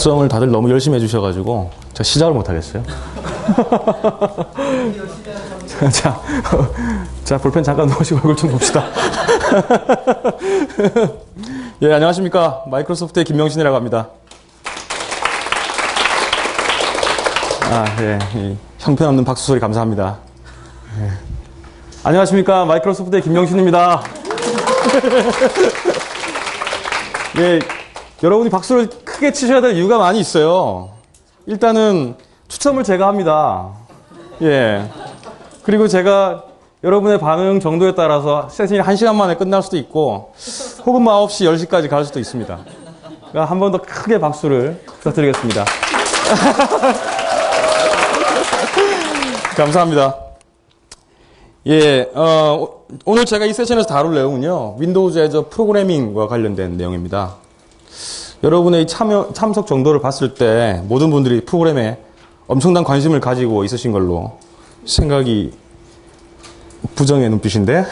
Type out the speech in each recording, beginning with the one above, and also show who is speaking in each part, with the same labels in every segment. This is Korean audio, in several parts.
Speaker 1: 작성을 다들 너무 열심히 해주셔가지고 제가 시작을 못하겠어요. 자, 볼펜 잠깐 놓으시고 얼굴 좀 봅시다. 예, 안녕하십니까. 마이크로소프트의 김명신이라고 합니다. 예, 형편없는 박수 소리 감사합니다. 예. 안녕하십니까. 마이크로소프트의 김명신입니다. 예, 여러분이 박수를 크게 치셔야 될 이유가 많이 있어요. 일단은 추첨을 제가 합니다. 예. 그리고 제가 여러분의 반응 정도에 따라서 세팅이 1시간 만에 끝날 수도 있고, 혹은 9시, 10시까지 갈 수도 있습니다. 그러니까 한 번 더 크게 박수를 부탁드리겠습니다. 감사합니다. 예, 오늘 제가 이 세션에서 다룰 내용은요, 윈도우즈 애저 프로그래밍과 관련된 내용입니다. 여러분의 참석 정도를 봤을 때 모든 분들이 프로그램에 엄청난 관심을 가지고 있으신 걸로 생각이, 부정의 눈빛인데?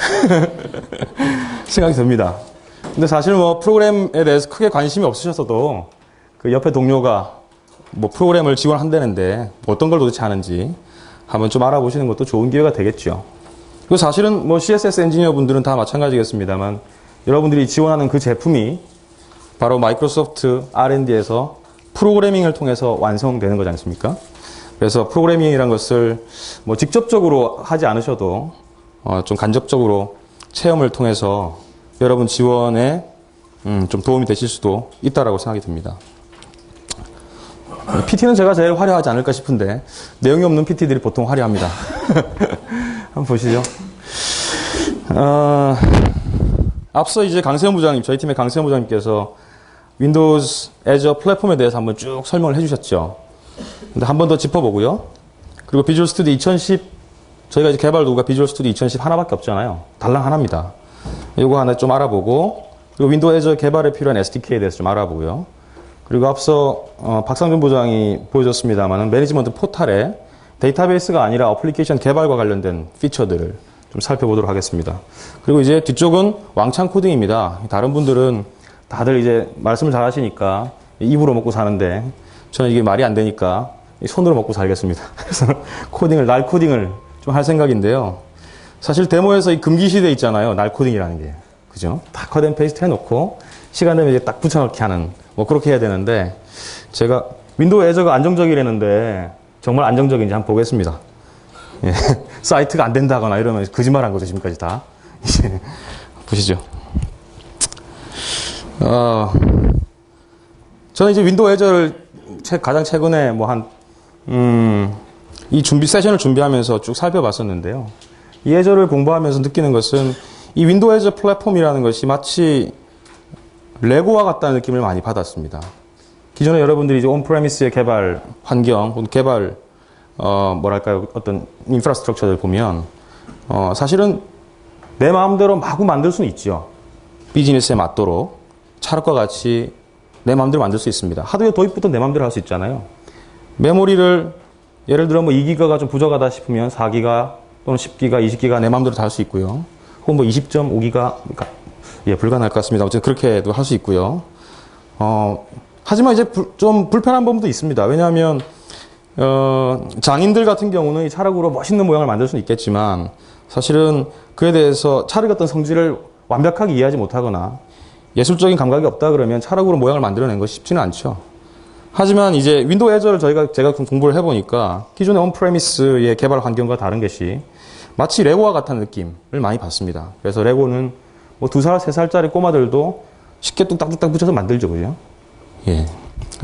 Speaker 1: 생각이 듭니다. 근데 사실 뭐 프로그램에 대해서 크게 관심이 없으셔서도 그 옆에 동료가 뭐 프로그램을 지원한다는데 어떤 걸 도대체 하는지 한번 좀 알아보시는 것도 좋은 기회가 되겠죠. 그리고 사실은 뭐 CSS 엔지니어 분들은 다 마찬가지겠습니다만 여러분들이 지원하는 그 제품이 바로 마이크로소프트 R&D에서 프로그래밍을 통해서 완성되는 거지 않습니까? 그래서 프로그래밍이란 것을 뭐 직접적으로 하지 않으셔도 좀 간접적으로 체험을 통해서 여러분 지원에 좀 도움이 되실 수도 있다라고 생각이 듭니다. PT는 제가 제일 화려하지 않을까 싶은데 내용이 없는 PT들이 보통 화려합니다. 한번 보시죠. 앞서 이제 강세현 부장님, 저희 팀의 강세현 부장님께서 윈도우즈 애저 플랫폼에 대해서 한번 쭉 설명을 해주셨죠. 근데 한 번 더 짚어보고요. 그리고 비주얼 스튜디오 2010, 저희가 이제 개발 도구가 비주얼 스튜디오 2010 하나밖에 없잖아요. 달랑 하나입니다. 요거 하나 좀 알아보고, 그리고 윈도우 애저 개발에 필요한 SDK에 대해서 좀 알아보고요. 그리고 앞서 박상준 부장이 보여줬습니다만 매니지먼트 포탈에 데이터베이스가 아니라 어플리케이션 개발과 관련된 피처들을 좀 살펴보도록 하겠습니다. 그리고 이제 뒤쪽은 왕창 코딩입니다. 다른 분들은 다들 이제 말씀을 잘 하시니까 입으로 먹고 사는데 저는 이게 말이 안 되니까 손으로 먹고 살겠습니다. 그래서 날 코딩을 좀 할 생각인데요. 사실 데모에서 이 금기 시대 있잖아요. 날 코딩이라는 게. 그죠? 다 컷 앤 페이스트 해놓고 시간 되면 이제 딱 붙여넣기 하는 뭐 그렇게 해야 되는데 제가 윈도우 애저가 안정적이라는데 정말 안정적인지 한번 보겠습니다. 예. 사이트가 안 된다거나 이러면 거짓말한 거죠, 지금까지 다. 보시죠. 저는 이제 윈도우 애저를 가장 최근에 뭐 이 세션을 준비하면서 쭉 살펴봤었는데요. 이 애저를 공부하면서 느끼는 것은 이 윈도우 애저 플랫폼이라는 것이 마치 레고와 같다는 느낌을 많이 받았습니다. 기존에 여러분들이 이제 온프레미스의 개발 환경, 개발, 뭐랄까요, 어떤 인프라스트럭처를 보면, 사실은 내 마음대로 마구 만들 수는 있죠. 비즈니스에 맞도록. 차력과 같이 내 마음대로 만들 수 있습니다. 하드웨어 도입부터 내 마음대로 할 수 있잖아요. 메모리를, 예를 들어 뭐 2기가가 좀 부족하다 싶으면 4기가 또는 10기가, 20기가 내 마음대로 다 할 수 있고요. 혹은 뭐 20.5기가, 예, 불가능할 것 같습니다. 어쨌든 그렇게도 할 수 있고요. 하지만 이제 좀 불편한 부분도 있습니다. 왜냐하면, 장인들 같은 경우는 이 차력으로 멋있는 모양을 만들 수는 있겠지만, 사실은 그에 대해서 차력의 어떤 성질을 완벽하게 이해하지 못하거나, 예술적인 감각이 없다 그러면 차력으로 모양을 만들어낸 것이 쉽지는 않죠. 하지만 이제 윈도우 애저를 제가 공부를 해보니까, 기존의 온프레미스의 개발 환경과 다른 것이, 마치 레고와 같은 느낌을 많이 받습니다. 그래서 레고는 뭐 2살, 3살짜리 꼬마들도 쉽게 뚝딱뚝딱 붙여서 만들죠, 그죠? 예.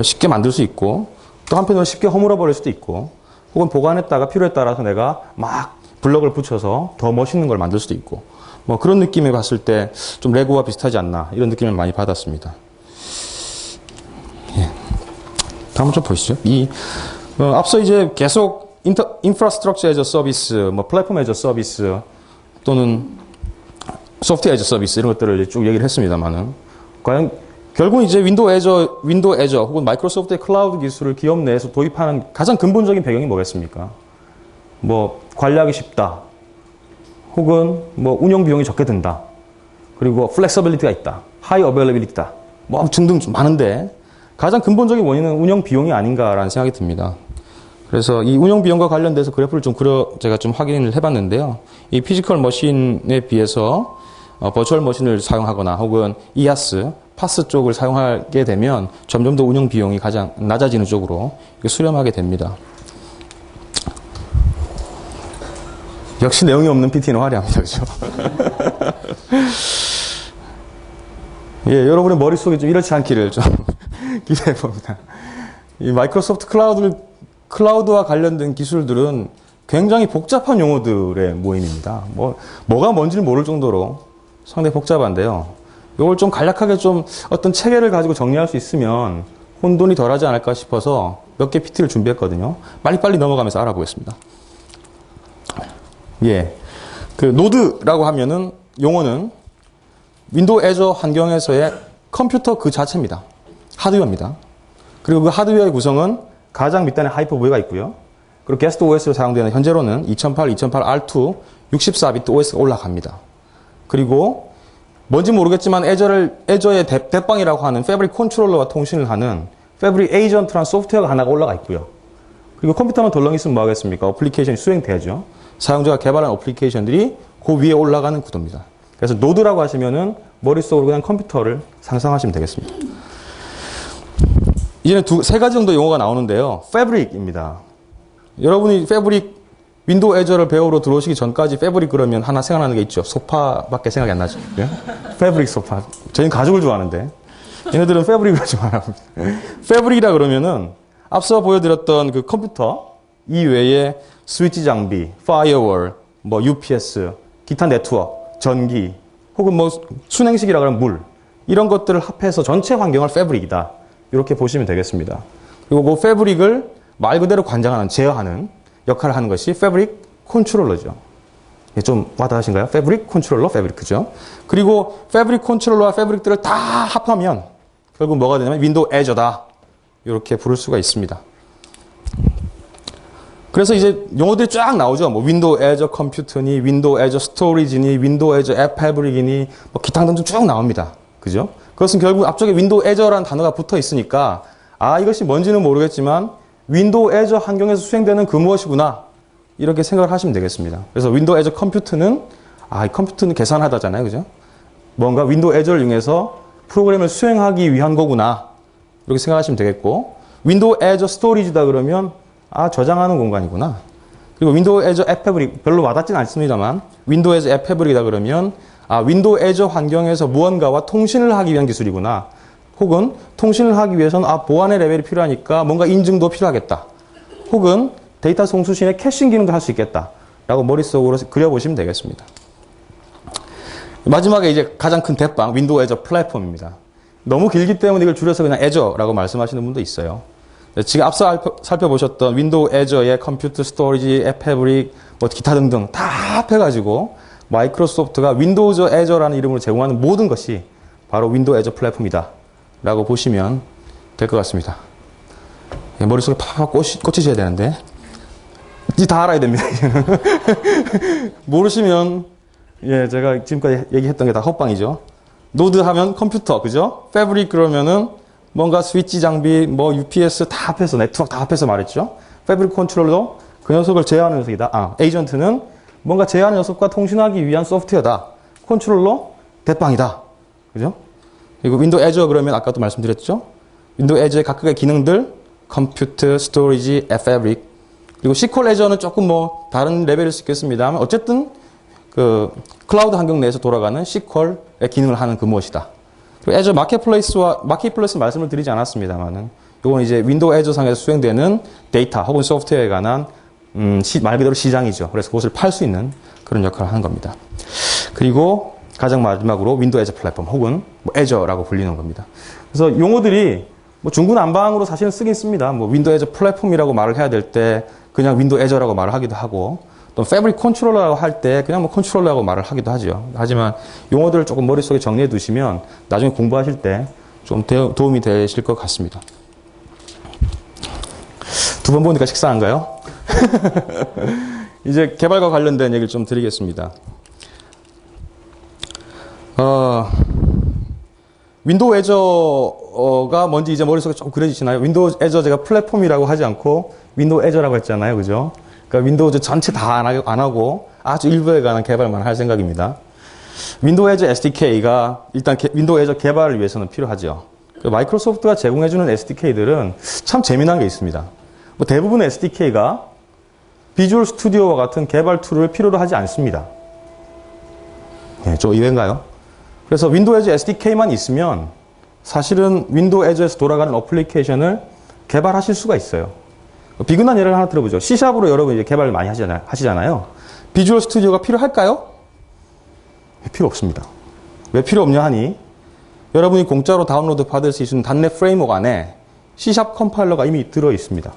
Speaker 1: 쉽게 만들 수 있고, 또 한편으로 쉽게 허물어버릴 수도 있고, 혹은 보관했다가 필요에 따라서 내가 막 블럭을 붙여서 더 멋있는 걸 만들 수도 있고, 뭐 그런 느낌을 봤을 때 좀 레고와 비슷하지 않나, 이런 느낌을 많이 받았습니다. 예. 다음 좀 보시죠. 앞서 이제 계속 인프라스트럭처 애저 서비스, 뭐 플랫폼 애저 서비스, 또는 소프트웨어 애저 서비스 이런 것들을 쭉 얘기를 했습니다만은 과연 결국 이제 윈도우 애저 혹은 마이크로소프트의 클라우드 기술을 기업 내에서 도입하는 가장 근본적인 배경이 뭐겠습니까? 뭐 관리하기 쉽다. 혹은 뭐 운영 비용이 적게 든다. 그리고 플렉서빌리티가 있다. 하이 어베일러빌리티다. 뭐 등등 좀 많은데 가장 근본적인 원인은 운영 비용이 아닌가라는 생각이 듭니다. 그래서 이 운영 비용과 관련돼서 그래프를 제가 좀 확인을 해봤는데요. 이 피지컬 머신에 비해서 버추얼 머신을 사용하거나 혹은 이아스, 파스 쪽을 사용하게 되면 점점 더 운영 비용이 가장 낮아지는 쪽으로 수렴하게 됩니다. 역시 내용이 없는 PT는 화려합니다. 그죠? 예, 여러분의 머릿속에 좀 이렇지 않기를 좀 기대해 봅니다. 이 마이크로소프트 클라우드와 관련된 기술들은 굉장히 복잡한 용어들의 모임입니다. 뭐가 뭔지를 모를 정도로 상당히 복잡한데요. 이걸 좀 간략하게 좀 어떤 체계를 가지고 정리할 수 있으면 혼돈이 덜하지 않을까 싶어서 몇 개 PT를 준비했거든요. 빨리빨리 넘어가면서 알아보겠습니다. 예. 그 노드라고 하면은 용어는 윈도우 애저 환경에서의 컴퓨터 그 자체입니다. 하드웨어입니다. 그리고 그 하드웨어의 구성은 가장 밑단에 하이퍼V가 있고요. 그리고 게스트 OS로 사용되는 현재로는 2008 R2 64비트 OS가 올라갑니다. 그리고 뭔지 모르겠지만 애저의 대빵이라고 하는 패브릭 컨트롤러와 통신을 하는 패브릭 에이전트라는 소프트웨어가 하나가 올라가 있고요. 그리고 컴퓨터만 덜렁 있으면 뭐 하겠습니까? 어플리케이션이 수행돼야죠. 사용자가 개발한 어플리케이션들이 그 위에 올라가는 구도입니다. 그래서 노드라고 하시면은 머릿속으로 그냥 컴퓨터를 상상하시면 되겠습니다. 이제는 세 가지 정도 용어가 나오는데요. 패브릭입니다. 여러분이 패브릭 윈도우 애저를 배우러 들어오시기 전까지 패브릭 그러면 하나 생각나는 게 있죠. 소파밖에 생각이 안 나죠. 네? 패브릭 소파. 저희는 가죽을 좋아하는데 얘네들은 패브릭을 좋아합니다. 패브릭이라 그러면은 앞서 보여드렸던 그 컴퓨터 이외에 스위치 장비, 파이어월, UPS, 기타 네트워크, 전기, 혹은 순행식이라 그러면 물, 이런 것들을 합해서 전체 환경을 패브릭이다. 이렇게 보시면 되겠습니다. 그리고 그 패브릭을 말 그대로 관장하는, 제어하는 역할을 하는 것이 패브릭 컨트롤러죠. 좀 와닿으신가요? 패브릭 컨트롤러, 패브릭이죠. 그리고 패브릭 컨트롤러와 패브릭들을 다 합하면 결국 뭐가 되냐면 윈도우 애저다. 이렇게 부를 수가 있습니다. 그래서 이제 용어들이 쫙 나오죠. 윈도우 애저 컴퓨터니, 윈도우 애저 스토리지니, 윈도우 애저 앱 패브릭이니, 기타 등등 쭉 나옵니다. 그죠? 그것은 결국 앞쪽에 윈도우 애저라는 단어가 붙어 있으니까, 이것이 뭔지는 모르겠지만, 윈도우 애저 환경에서 수행되는 그 무엇이구나. 이렇게 생각을 하시면 되겠습니다. 그래서 윈도우 애저 컴퓨터는, 이 컴퓨터는 계산하다잖아요. 그죠? 뭔가 윈도우 애저를 이용해서 프로그램을 수행하기 위한 거구나. 이렇게 생각하시면 되겠고, 윈도우 애저 스토리지다 그러면, 저장하는 공간이구나. 그리고 윈도우 애저 앱 패브릭, 별로 와닿지는 않습니다만, 윈도우 애저 앱 패브릭이다 그러면, 윈도우 애저 환경에서 무언가와 통신을 하기 위한 기술이구나. 혹은 통신을 하기 위해서는 보안의 레벨이 필요하니까 뭔가 인증도 필요하겠다. 혹은 데이터 송수신의 캐싱 기능도 할 수 있겠다. 라고 머릿속으로 그려보시면 되겠습니다. 마지막에 이제 가장 큰 대빵, 윈도우 애저 플랫폼입니다. 너무 길기 때문에 이걸 줄여서 그냥 애저라고 말씀하시는 분도 있어요. 지금 앞서 살펴보셨던 윈도우 애저의 컴퓨터 스토리지, 앱 패브릭, 기타 등등 다 합해가지고 마이크로소프트가 윈도우 애저라는 이름으로 제공하는 모든 것이 바로 윈도우 애저 플랫폼이다. 라고 보시면 될 것 같습니다. 머릿속에 팍팍 꽂히셔야 되는데 이제 다 알아야 됩니다. 모르시면 제가 지금까지 얘기했던 게 다 헛방이죠. 노드 하면 컴퓨터, 그죠? 패브릭 그러면은 뭔가 스위치 장비, UPS 다 합해서, 네트워크 다 합해서 말했죠. 패브릭 컨트롤러, 그 녀석을 제어하는 녀석이다. 에이전트는 뭔가 제어하는 녀석과 통신하기 위한 소프트웨어다. 컨트롤러, 대빵이다. 그죠? 그리고 윈도우 애저 그러면 아까도 말씀드렸죠. 윈도우 애저의 각각의 기능들, 컴퓨터, 스토리지, 앱 패브릭. 그리고 SQL 애저는 조금 다른 레벨일 수 있겠습니다만 어쨌든 그 클라우드 환경 내에서 돌아가는 SQL의 기능을 하는 그 무엇이다. 그리고 애저 마켓플레이스 말씀을 드리지 않았습니다만은 이건 이제 윈도우 애저 상에서 수행되는 데이터 혹은 소프트웨어에 관한 말 그대로 시장이죠. 그래서 그것을 팔 수 있는 그런 역할을 하는 겁니다. 그리고 가장 마지막으로 윈도우 애저 플랫폼 혹은 애저라고 불리는 겁니다. 그래서 용어들이 중구난방으로 사실은 쓰긴 씁니다. 윈도우 애저 플랫폼이라고 말을 해야 될 때 그냥 윈도우 애저라고 말을 하기도 하고 또 패브릭 컨트롤러라고 할 때 그냥 컨트롤러라고 말을 하기도 하죠. 하지만 용어들을 조금 머릿속에 정리해 두시면 나중에 공부하실 때 좀 도움이 되실 것 같습니다. 두 번 보니까 식상한가요? 이제 개발과 관련된 얘기를 좀 드리겠습니다. 윈도우 애저 에저가 뭔지 이제 머릿속에 좀 그려지시나요? 윈도우 에저 제가 플랫폼이라고 하지 않고 윈도우 에저라고 했잖아요. 그죠? 그러니까 윈도우즈 전체 다 안 하고 아주 일부에 관한 개발만 할 생각입니다. 윈도우 에저 SDK가 일단 윈도우 에저 개발을 위해서는 필요하죠. 마이크로소프트가 제공해주는 SDK들은 참 재미난 게 있습니다. 뭐 대부분의 SDK가 비주얼 스튜디오와 같은 개발 툴을 필요로 하지 않습니다. 예, 좀 의외인가요? 그래서 윈도우 에저 SDK만 있으면 사실은 윈도우 에저에서 돌아가는 어플리케이션을 개발하실 수가 있어요. 비근한 예를 하나 들어보죠. C샵으로 여러분 이제 개발을 많이 하시잖아요. 비주얼 스튜디오가 필요할까요? 필요 없습니다. 왜 필요 없냐 하니 여러분이 공짜로 다운로드 받을 수 있는 .NET 프레임워크 안에 C샵 컴파일러가 이미 들어 있습니다.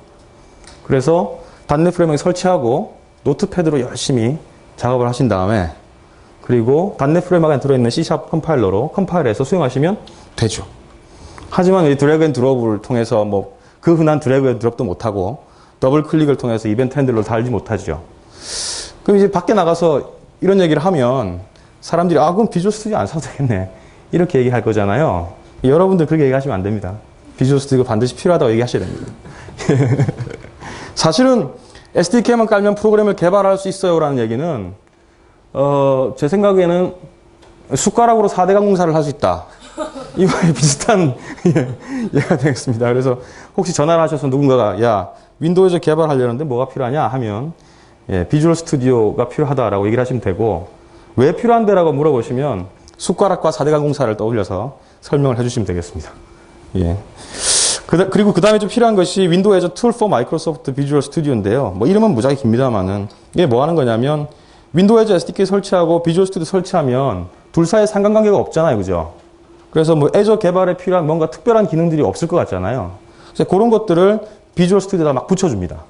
Speaker 1: 그래서 .NET 프레임워크 설치하고 노트패드로 열심히 작업을 하신 다음에 그리고 .NET 프레임워크 안에 들어있는 C샵 컴파일러로 컴파일해서 수행하시면 되죠. 하지만 이 드래그 앤 드롭을 통해서 뭐 그 흔한 드래그 앤 드롭도 못하고 더블 클릭을 통해서 이벤트 핸들러를 달지 못하죠. 그럼 이제 밖에 나가서 이런 얘기를 하면 사람들이 그럼 비주얼 스튜디오 안 사도 되겠네. 이렇게 얘기할 거잖아요. 여러분들 그렇게 얘기하시면 안 됩니다. 비주얼 스튜디오가 반드시 필요하다고 얘기하셔야 됩니다. 사실은 SDK만 깔면 프로그램을 개발할 수 있어요 라는 얘기는 제 생각에는 숟가락으로 4대 강공사를 할 수 있다. 이거에 비슷한 예가 되겠습니다. 그래서 혹시 전화를 하셔서 누군가가 야 윈도우에서 개발하려는데 뭐가 필요하냐 하면 비주얼 스튜디오가 필요하다라고 얘기를 하시면 되고 왜 필요한데라고 물어보시면 숟가락과 4대 강공사를 떠올려서 설명을 해주시면 되겠습니다. 예. 그리고 그 다음에 좀 필요한 것이 윈도우 에저 툴 포 마이크로소프트 비주얼 스튜디오인데요. 뭐 이름은 무지하게 깁니다만은 이게 뭐 하는 거냐면 윈도우 에저 SDK 설치하고 비주얼 스튜디오 설치하면 둘 사이에 상관관계가 없잖아요. 그죠? 그래서 뭐 에저 개발에 필요한 뭔가 특별한 기능들이 없을 것 같잖아요. 그래서 그런 것들을 비주얼 스튜디오에다 막 붙여줍니다.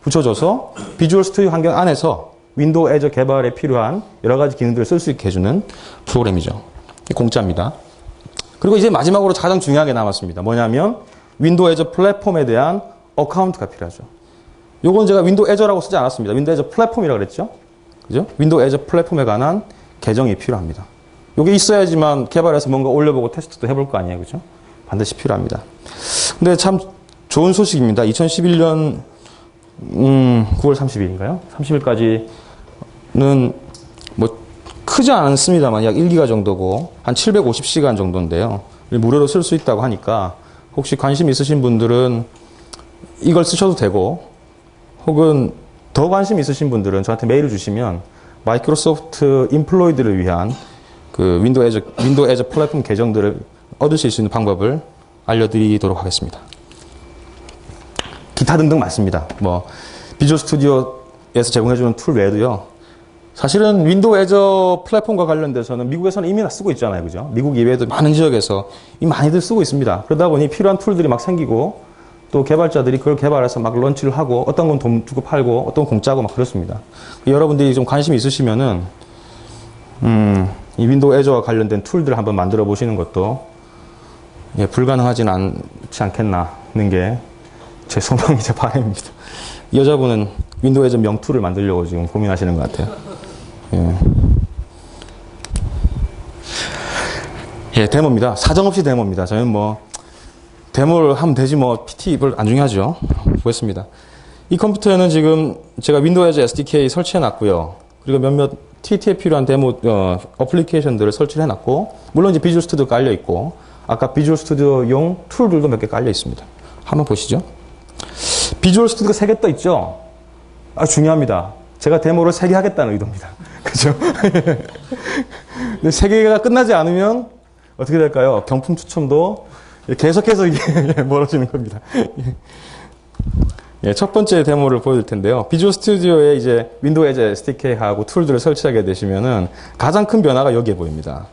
Speaker 1: 붙여줘서 비주얼 스튜디오 환경 안에서 윈도우 에저 개발에 필요한 여러 가지 기능들을 쓸 수 있게 해주는 프로그램이죠. 공짜입니다. 그리고 이제 마지막으로 가장 중요한 게 남았습니다. 뭐냐면 윈도우 에저 플랫폼에 대한 어카운트가 필요하죠. 요건 제가 윈도우 에저라고 쓰지 않았습니다. 윈도우 에저 플랫폼이라고 그랬죠. 그죠? 윈도우 에저 플랫폼에 관한 계정이 필요합니다. 요게 있어야지만 개발해서 뭔가 올려보고 테스트도 해볼 거 아니에요. 그죠? 반드시 필요합니다. 근데 참 좋은 소식입니다. 2011년 9월 30일인가요? 30일까지는 뭐 크지 않습니다만 약 1기가 정도고 한 750시간 정도인데요. 무료로 쓸 수 있다고 하니까 혹시 관심 있으신 분들은 이걸 쓰셔도 되고 혹은 더 관심 있으신 분들은 저한테 메일을 주시면 마이크로소프트 인플로이드를 위한 그 윈도우 에저 플랫폼 계정들을 얻으실 수 있는 방법을 알려드리도록 하겠습니다. 기타 등등 많습니다. 뭐 비주얼 스튜디오에서 제공해주는 툴 외에도요. 사실은 윈도우 에저 플랫폼과 관련돼서는 미국에서는 이미 다 쓰고 있잖아요. 그죠? 미국 이외에도 많은 지역에서 이미 많이들 쓰고 있습니다. 그러다 보니 필요한 툴들이 막 생기고 또 개발자들이 그걸 개발해서 막 런치를 하고 어떤 건 돈 주고 팔고 어떤 건 공짜고 막 그렇습니다. 여러분들이 좀 관심이 있으시면은 이 윈도우 에저와 관련된 툴들을 한번 만들어 보시는 것도 불가능하진 않지 않겠나는 게 제 소망이자 바람입니다. 이 여자분은 윈도우 에저 명툴을 만들려고 지금 고민하시는 것 같아요. 데모입니다. 사정없이 데모입니다. 저는 뭐 데모를 하면 되지 뭐 PT 별 안 중요하죠. 보겠습니다. 이 컴퓨터에는 지금 제가 윈도우 에저 SDK 설치해 놨고요. 그리고 몇몇 TT에 필요한 데모 어플리케이션들을 설치를 해 놨고 물론 이제 비주얼 스튜디오 깔려 있고 아까 비주얼 스튜디오용 툴들도 몇 개 깔려 있습니다. 한번 보시죠. 비주얼 스튜디오가 3개 떠 있죠. 중요합니다. 제가 데모를 3개 하겠다는 의도입니다. 그죠? 근데 3개가 끝나지 않으면 어떻게 될까요? 경품 추첨도 계속해서 이게 멀어지는 겁니다. 첫 번째 데모를 보여드릴 텐데요. 비주얼 스튜디오에 이제 윈도우 에저 SDK하고 툴들을 설치하게 되시면은 가장 큰 변화가 여기에 보입니다.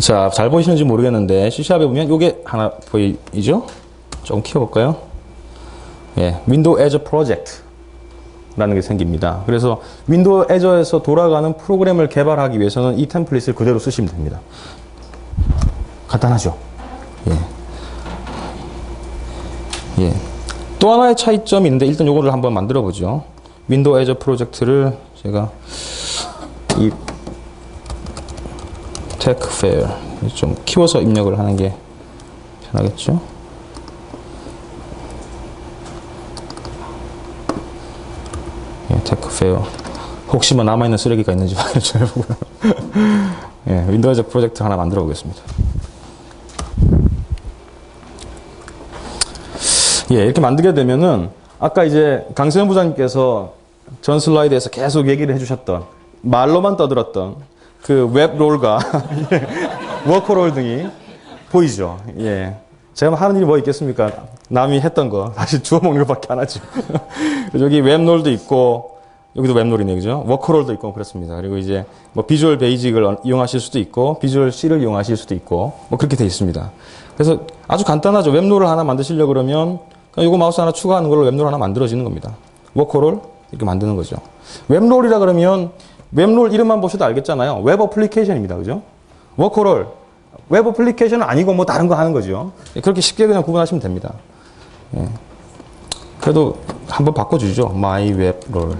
Speaker 1: 자, 잘 보이시는지 모르겠는데 C샵에 보면 요게 하나 보이죠? 조금 키워볼까요? 윈도우 에저 프로젝트 라는 게 생깁니다. 그래서 윈도우 에저에서 돌아가는 프로그램을 개발하기 위해서는 이 템플릿을 그대로 쓰시면 됩니다. 간단하죠? 또 하나의 차이점이 있는데 일단 요거를 한번 만들어 보죠. 윈도우 에저 프로젝트를 제가 이 techfair. 좀 키워서 입력을 하는 게 편하겠죠? 예, techfair. 혹시 뭐 남아있는 쓰레기가 있는지 확인 좀 해보고요. 예, 윈도우즈 프로젝트 하나 만들어 보겠습니다. 예, 이렇게 만들게 되면은, 아까 이제 강세현 부장님께서 전 슬라이드에서 계속 얘기를 해주셨던, 말로만 떠들었던 그 웹롤과 워커롤 등이 보이죠. 예. 제가 하는 일이 뭐 있겠습니까? 남이 했던 거 다시 주워 먹는 것밖에 안 하죠. 여기 웹롤도 있고, 여기도 웹롤이네요, 그죠? 워커롤도 있고 그렇습니다. 그리고 이제 뭐 비주얼 베이직을 이용하실 수도 있고, 비주얼 C를 이용하실 수도 있고, 뭐 그렇게 돼 있습니다. 그래서 아주 간단하죠. 웹롤을 하나 만드시려고 그러면 이거 마우스 하나 추가하는 걸로 웹롤 하나 만들어지는 겁니다. 워커롤 이렇게 만드는 거죠. 웹롤이라 그러면 웹롤 이름만 보셔도 알겠잖아요. 웹 어플리케이션입니다, 그죠? 워커롤 웹 어플리케이션은 아니고 뭐 다른 거 하는 거죠. 그렇게 쉽게 그냥 구분하시면 됩니다. 예. 그래도 한번 바꿔주죠. My Web Role.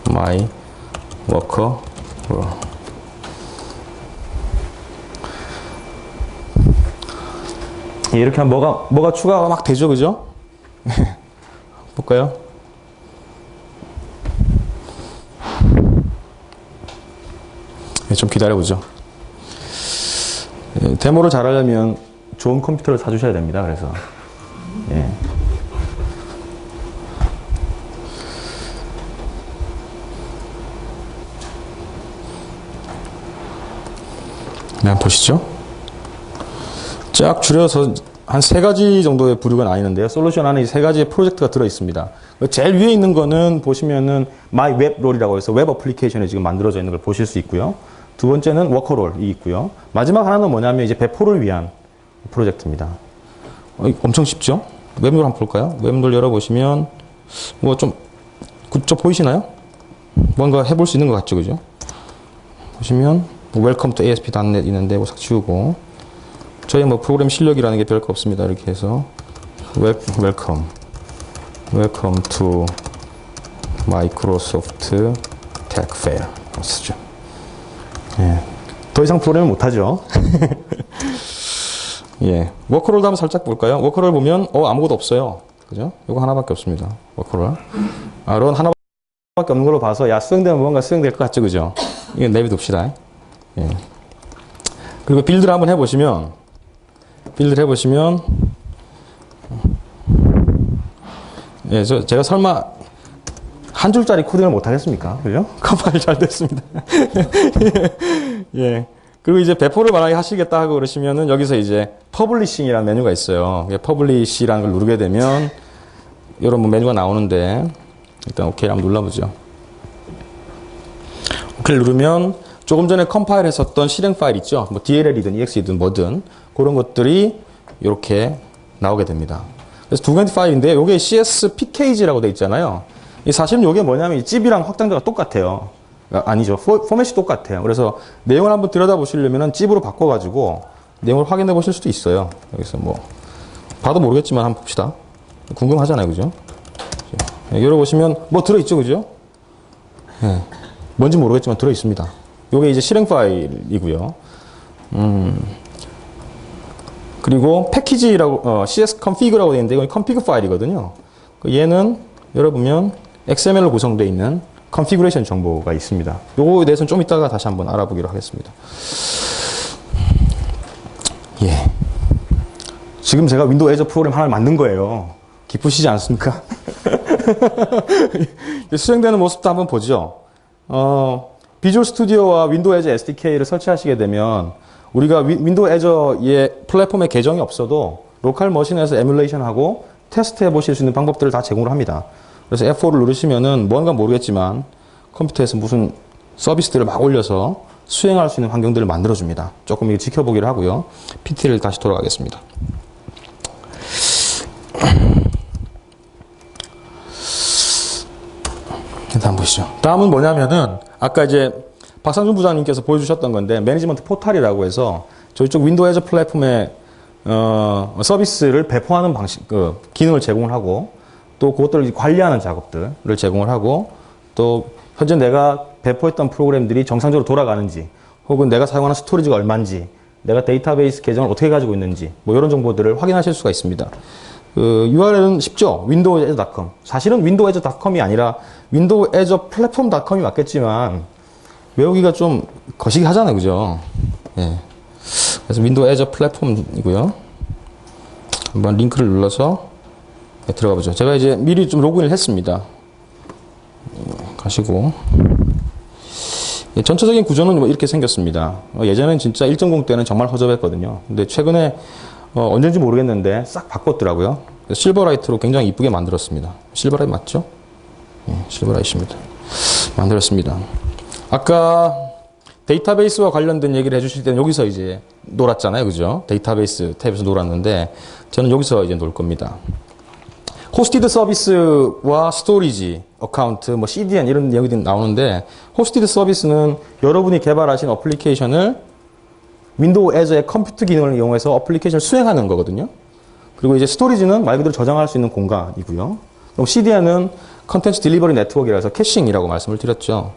Speaker 1: My Worker Role. 예, 이렇게 하면 뭐가 추가가 막 되죠, 그죠? 볼까요? 예, 좀 기다려보죠. 예, 데모를 잘하려면 좋은 컴퓨터를 사주셔야 됩니다. 그래서 예. 네, 한번 보시죠. 쫙 줄여서 한 3가지 정도의 부류가 나뉘는데요. 솔루션 안에 이 3가지의 프로젝트가 들어있습니다. 제일 위에 있는 거는 보시면은 My Web Role이라고 해서 웹 어플리케이션에 지금 만들어져 있는 걸 보실 수 있고요. 두 번째는 워커롤이 있고요. 마지막 하나는 뭐냐면 이제 배포를 위한 프로젝트입니다. 엄청 쉽죠? 웹롤 한번 볼까요? 웹롤 열어보시면 뭐 좀 보이시나요? 뭔가 해볼 수 있는 것 같죠, 그죠? 보시면 Welcome to ASP.NET 있는데 뭐 싹 지우고 저희 뭐 프로그램 실력이라는 게 별거 없습니다. 이렇게 해서 Welcome to Microsoft Tech Fair 쓰죠. 예. 더 이상 프로그램을 못하죠. 예. 워커롤도 한번 살짝 볼까요? 워커롤 보면 아무것도 없어요. 그죠? 이거 하나밖에 없습니다. 워커롤. 런 하나밖에 없는 걸로 봐서 수행되면 뭔가 수행될 것 같죠, 그죠? 이거 내비둡시다. 예. 그리고 빌드를 한번 해보시면 예, 제가 설마 한 줄짜리 코딩을 못 하겠습니까? 그죠? 컴파일 잘 됐습니다. 예. 그리고 이제 배포를 만약에 하시겠다 하고 그러시면은 여기서 이제 퍼블리싱이라는 메뉴가 있어요. 퍼블리시라는 걸 누르게 되면 이런 뭐 메뉴가 나오는데 일단 오케이 한번 눌러보죠. 오케이 누르면 조금 전에 컴파일 했었던 실행 파일 있죠? 뭐 DLL이든 EXE든 뭐든 그런 것들이 이렇게 나오게 됩니다. 그래서 두 가지 파일인데 이게 CS-PKG라고 돼 있잖아요. 사실은 이게 뭐냐면 이 찝이랑 확장자가 똑같아요. 아니죠. 포맷이 똑같아요. 그래서 내용을 한번 들여다보시려면 찝으로 바꿔가지고 내용을 확인해 보실 수도 있어요. 여기서 뭐 봐도 모르겠지만 한번 봅시다. 궁금하잖아요, 그죠? 열어보시면 뭐 들어있죠, 그죠? 네. 뭔지 모르겠지만 들어있습니다. 이게 이제 실행 파일이고요. 그리고 패키지라고 CS config라고 되어 있는데 이건 config 파일이거든요. 얘는 열어보면 XML로 구성되어 있는 컨피그레이션 정보가 있습니다. 요거에 대해서는 좀 이따가 다시 한번 알아보기로 하겠습니다. 예. 지금 제가 윈도우 애저 프로그램 하나를 만든 거예요. 기쁘시지 않습니까? 수행되는 모습도 한번 보죠. 비주얼 스튜디오와 윈도우 애저 SDK를 설치하시게 되면 우리가 윈도우 애저의 플랫폼에 계정이 없어도 로컬 머신에서 에뮬레이션하고 테스트해 보실 수 있는 방법들을 다 제공을 합니다. 그래서 F4를 누르시면은 뭔가 모르겠지만 컴퓨터에서 무슨 서비스들을 막 올려서 수행할 수 있는 환경들을 만들어줍니다. 조금 이거 지켜보기를 하고요. PT를 다시 돌아가겠습니다. 일단 한번 보시죠. 다음은 뭐냐면은 아까 이제 박상준 부장님께서 보여주셨던 건데 매니지먼트 포탈이라고 해서 저희 쪽 윈도우 애저 플랫폼에 서비스를 배포하는 방식, 기능을 제공을 하고 또 그것들을 관리하는 작업들을 제공을 하고 또 현재 내가 배포했던 프로그램들이 정상적으로 돌아가는지, 혹은 내가 사용하는 스토리지가 얼마인지, 내가 데이터베이스 계정을 어떻게 가지고 있는지, 뭐 이런 정보들을 확인하실 수가 있습니다. URL은 쉽죠? windowsazure.com. 사실은 windowsazure.com이 아니라 windowsazure.platform.com이 맞겠지만 외우기가 좀 거시기 하잖아요, 그죠? 예. 그래서 windowsazure 플랫폼이고요. 한번 링크를 눌러서 들어가 보죠. 제가 이제 미리 좀 로그인을 했습니다. 가시고 전체적인 구조는 뭐 이렇게 생겼습니다. 예전엔 진짜 1.0 때는 정말 허접했거든요. 근데 최근에 언젠지 모르겠는데 싹 바꿨더라고요. 실버라이트로 굉장히 이쁘게 만들었습니다. 실버라이트 맞죠? 예, 실버라이트입니다. 만들었습니다. 아까 데이터베이스와 관련된 얘기를 해주실 때는 여기서 이제 놀았잖아요, 그죠? 데이터베이스 탭에서 놀았는데 저는 여기서 이제 놀 겁니다. 호스티드 서비스와 스토리지, 어카운트, 뭐 CDN 이런 얘기들이 나오는데 호스티드 서비스는 여러분이 개발하신 어플리케이션을 윈도우 애저의 컴퓨터 기능을 이용해서 어플리케이션을 수행하는 거거든요. 그리고 이제 스토리지는 말 그대로 저장할 수 있는 공간이고요. 그럼 CDN은 컨텐츠 딜리버리 네트워크라서 캐싱이라고 말씀을 드렸죠.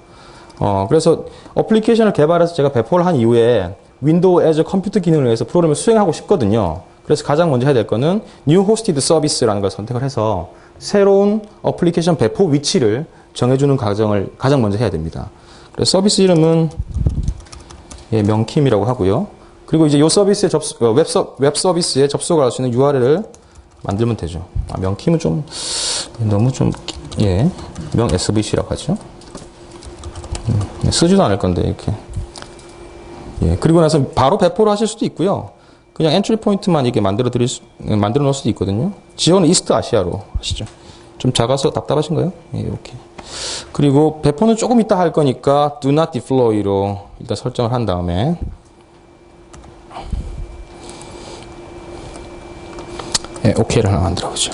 Speaker 1: 그래서 어플리케이션을 개발해서 제가 배포를 한 이후에 윈도우 애저 컴퓨터 기능을 위해서 프로그램을 수행하고 싶거든요. 그래서 가장 먼저 해야 될 거는 New Hosted Service라는 걸 선택을 해서 새로운 어플리케이션 배포 위치를 정해주는 과정을 가장 먼저 해야 됩니다. 그래서 서비스 이름은 명킴이라고 하고요. 그리고 이제 이 서비스에 웹 서비스에 접속을 할 수 있는 URL을 만들면 되죠. 명킴은 좀 너무 좀 명 SVC라고 하죠. 쓰지도 않을 건데 이렇게. 그리고 나서 바로 배포를 하실 수도 있고요. 그냥 엔트리 포인트만 이렇게 만들어 놓을 수도 있거든요. 지원은 이스트 아시아로 하시죠. 좀 작아서 답답하신가요? 이렇게. 그리고 배포는 조금 이따 할 거니까 do not deploy로 일단 설정을 한 다음에 OK를 하나 만들어 보죠.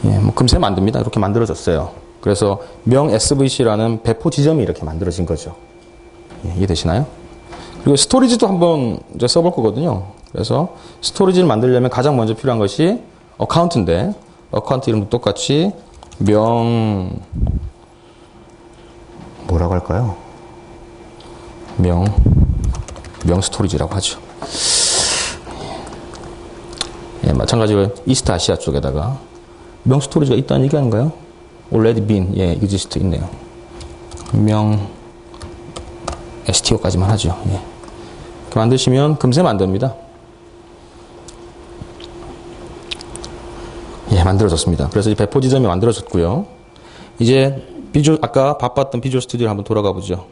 Speaker 1: 뭐 금세 만듭니다. 이렇게 만들어졌어요. 그래서 명 SVC라는 배포 지점이 이렇게 만들어진 거죠. 이해되시나요? 그리고 스토리지도 한번 이제 써볼 거거든요. 그래서 스토리지를 만들려면 가장 먼저 필요한 것이 어카운트인데 어카운트 이름도 똑같이 뭐라고 할까요? 명 스토리지라고 하죠. 마찬가지로 이스트 아시아 쪽에다가 명 스토리지가 있다는 얘기 아닌가요? already been, exist 있네요. 명 STO까지만 하죠. 이렇게 만드시면 금세 만듭니다. 만들어졌습니다. 그래서 이 배포 지점이 만들어졌고요. 이제 아까 바빴던 비주얼 스튜디오를 한번 돌아가 보죠.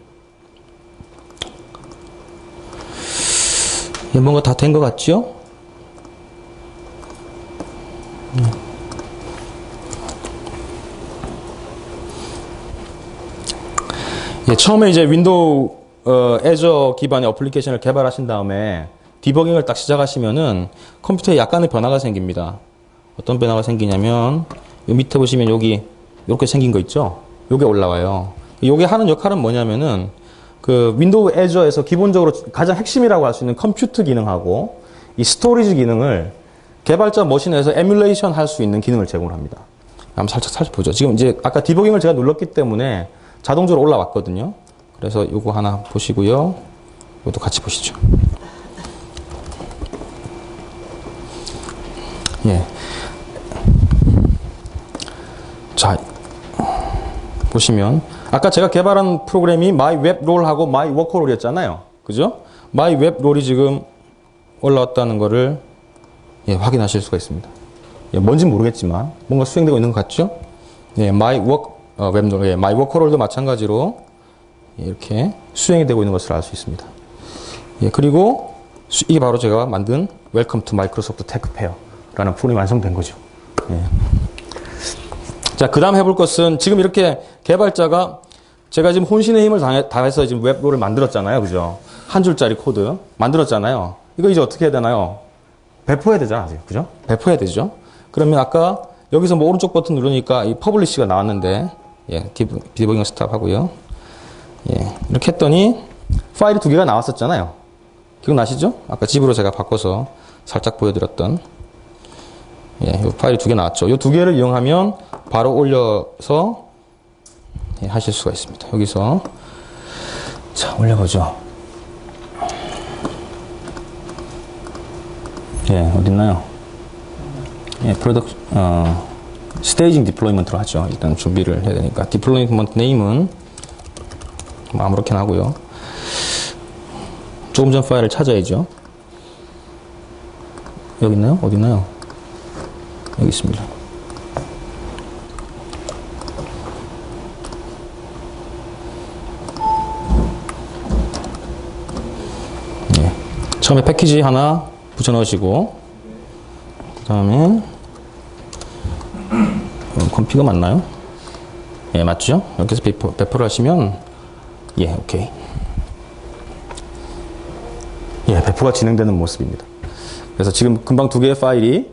Speaker 1: 뭔가 다 된 것 같죠? 처음에 이제 윈도우 애저 기반의 어플리케이션을 개발하신 다음에 디버깅을 딱 시작하시면은 컴퓨터에 약간의 변화가 생깁니다. 어떤 변화가 생기냐면 요 밑에 보시면 여기 이렇게 생긴 거 있죠? 요게 올라와요. 요게 하는 역할은 뭐냐면은 그 윈도우 애저에서 기본적으로 가장 핵심이라고 할 수 있는 컴퓨터 기능하고 이 스토리지 기능을 개발자 머신에서 에뮬레이션 할 수 있는 기능을 제공합니다. 한번 살짝 보죠. 지금 이제 아까 디버깅을 제가 눌렀기 때문에 자동적으로 올라왔거든요. 그래서 요거 하나 보시고요. 이것도 같이 보시죠. 자, 보시면 아까 제가 개발한 프로그램이 MyWebRoll하고 MyWorkerRoll이었잖아요. 그죠? MyWebRoll이 지금 올라왔다는 거를 확인하실 수가 있습니다. 뭔지 모르겠지만 뭔가 수행되고 있는 것 같죠? MyWorkerRoll도 마찬가지로 이렇게 수행이 되고 있는 것을 알 수 있습니다. 그리고 이게 바로 제가 만든 Welcome to Microsoft TechPair라는 프로그램이 완성된 거죠. 자, 그 다음 해볼 것은 지금 이렇게 개발자가 제가 지금 혼신의 힘을 다해서 지금 웹롤을 만들었잖아요. 그죠? 한 줄짜리 코드 만들었잖아요. 이거 이제 어떻게 해야 되나요? 배포해야 되잖아요. 그죠? 배포해야 되죠? 그러면 아까 여기서 뭐 오른쪽 버튼 누르니까 이 퍼블리시가 나왔는데, 디버깅 스탑 하고요. 이렇게 했더니 파일이 두 개가 나왔었잖아요. 기억나시죠? 아까 집으로 제가 바꿔서 살짝 보여드렸던 이 파일이 두 개 나왔죠. 이 두 개를 이용하면 바로 올려서 예, 하실 수가 있습니다. 여기서 자 올려보죠. 예, 어딨나요? 예, 스테이징 디플로이먼트로 하죠. 일단 준비를 해야 되니까. 디플로이먼트 네임은 뭐 아무렇게나 하고요. 조금 전 파일을 찾아야죠. 여기 있나요? 어디 있나요? 여기 있습니다. 예. 처음에 패키지 하나 붙여 넣으시고, 그 다음에 컴피가 맞나요? 예, 맞죠? 이렇게 해서 배포를 하시면 예, 오케이. 예, 배포가 진행되는 모습입니다. 그래서 지금 금방 두 개의 파일이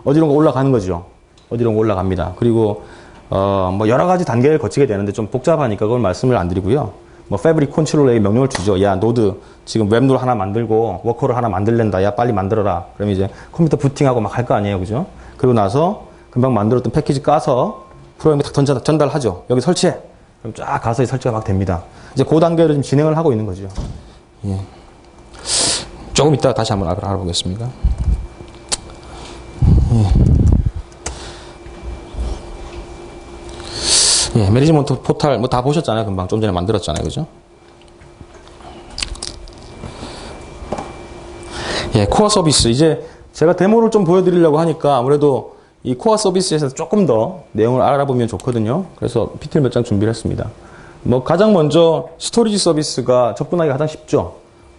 Speaker 1: 어디론가 올라가는 거죠. 어디론가 올라갑니다. 그리고 뭐 여러 가지 단계를 거치게 되는데 좀 복잡하니까 그걸 말씀을 안 드리고요. 뭐 패브릭 컨트롤러에 명령을 주죠. 야, 노드 지금 웹 노드 하나 만들고 워커를 하나 만들랜다. 야, 빨리 만들어라. 그러면 이제 컴퓨터 부팅하고 막 할 거 아니에요, 그죠? 그리고 나서 금방 만들었던 패키지 까서 프로그램에 딱 전달하죠. 여기 설치해. 그럼 쫙 가서 설치가 막 됩니다. 이제 그 단계를 지금 진행을 하고 있는 거죠. 예. 조금 이따 다시 한번 알아보겠습니다. 예. 예, 매니지먼트 포탈 뭐 다 보셨잖아요. 금방 좀 전에 만들었잖아요, 그죠? 예, 코어 서비스 이제 제가 데모를 좀 보여드리려고 하니까 아무래도 이 코어 서비스에서 조금 더 내용을 알아보면 좋거든요. 그래서 PPT 몇 장 준비를 했습니다. 뭐 가장 먼저 스토리지 서비스가 접근하기가 가장 쉽죠.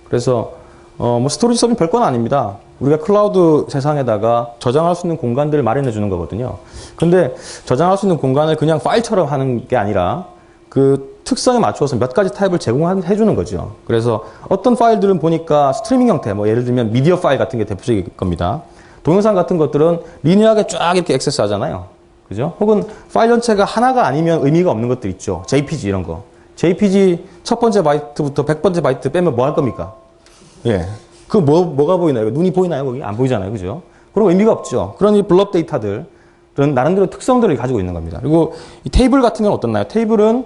Speaker 1: 그래서 뭐 스토리지 서비스 별건 아닙니다. 우리가 클라우드 세상에다가 저장할 수 있는 공간들을 마련해 주는 거거든요. 근데 저장할 수 있는 공간을 그냥 파일처럼 하는 게 아니라 그 특성에 맞춰서 몇 가지 타입을 제공해 주는 거죠. 그래서 어떤 파일들은 보니까 스트리밍 형태, 뭐 예를 들면 미디어 파일 같은 게 대표적일 겁니다. 동영상 같은 것들은 리니어하게 쫙 이렇게 액세스 하잖아요. 그죠? 혹은 파일 전체가 하나가 아니면 의미가 없는 것들 있죠. JPG 이런 거. JPG 첫 번째 바이트부터 100번째 바이트 빼면 뭐 할 겁니까? 예. 그 뭐가 보이나요? 눈이 보이나요? 거기? 안 보이잖아요. 그죠? 그럼 의미가 없죠. 그런 이 블럭 데이터들은 나름대로 특성들을 가지고 있는 겁니다. 그리고 이 테이블 같은 경우는 어떻나요? 테이블은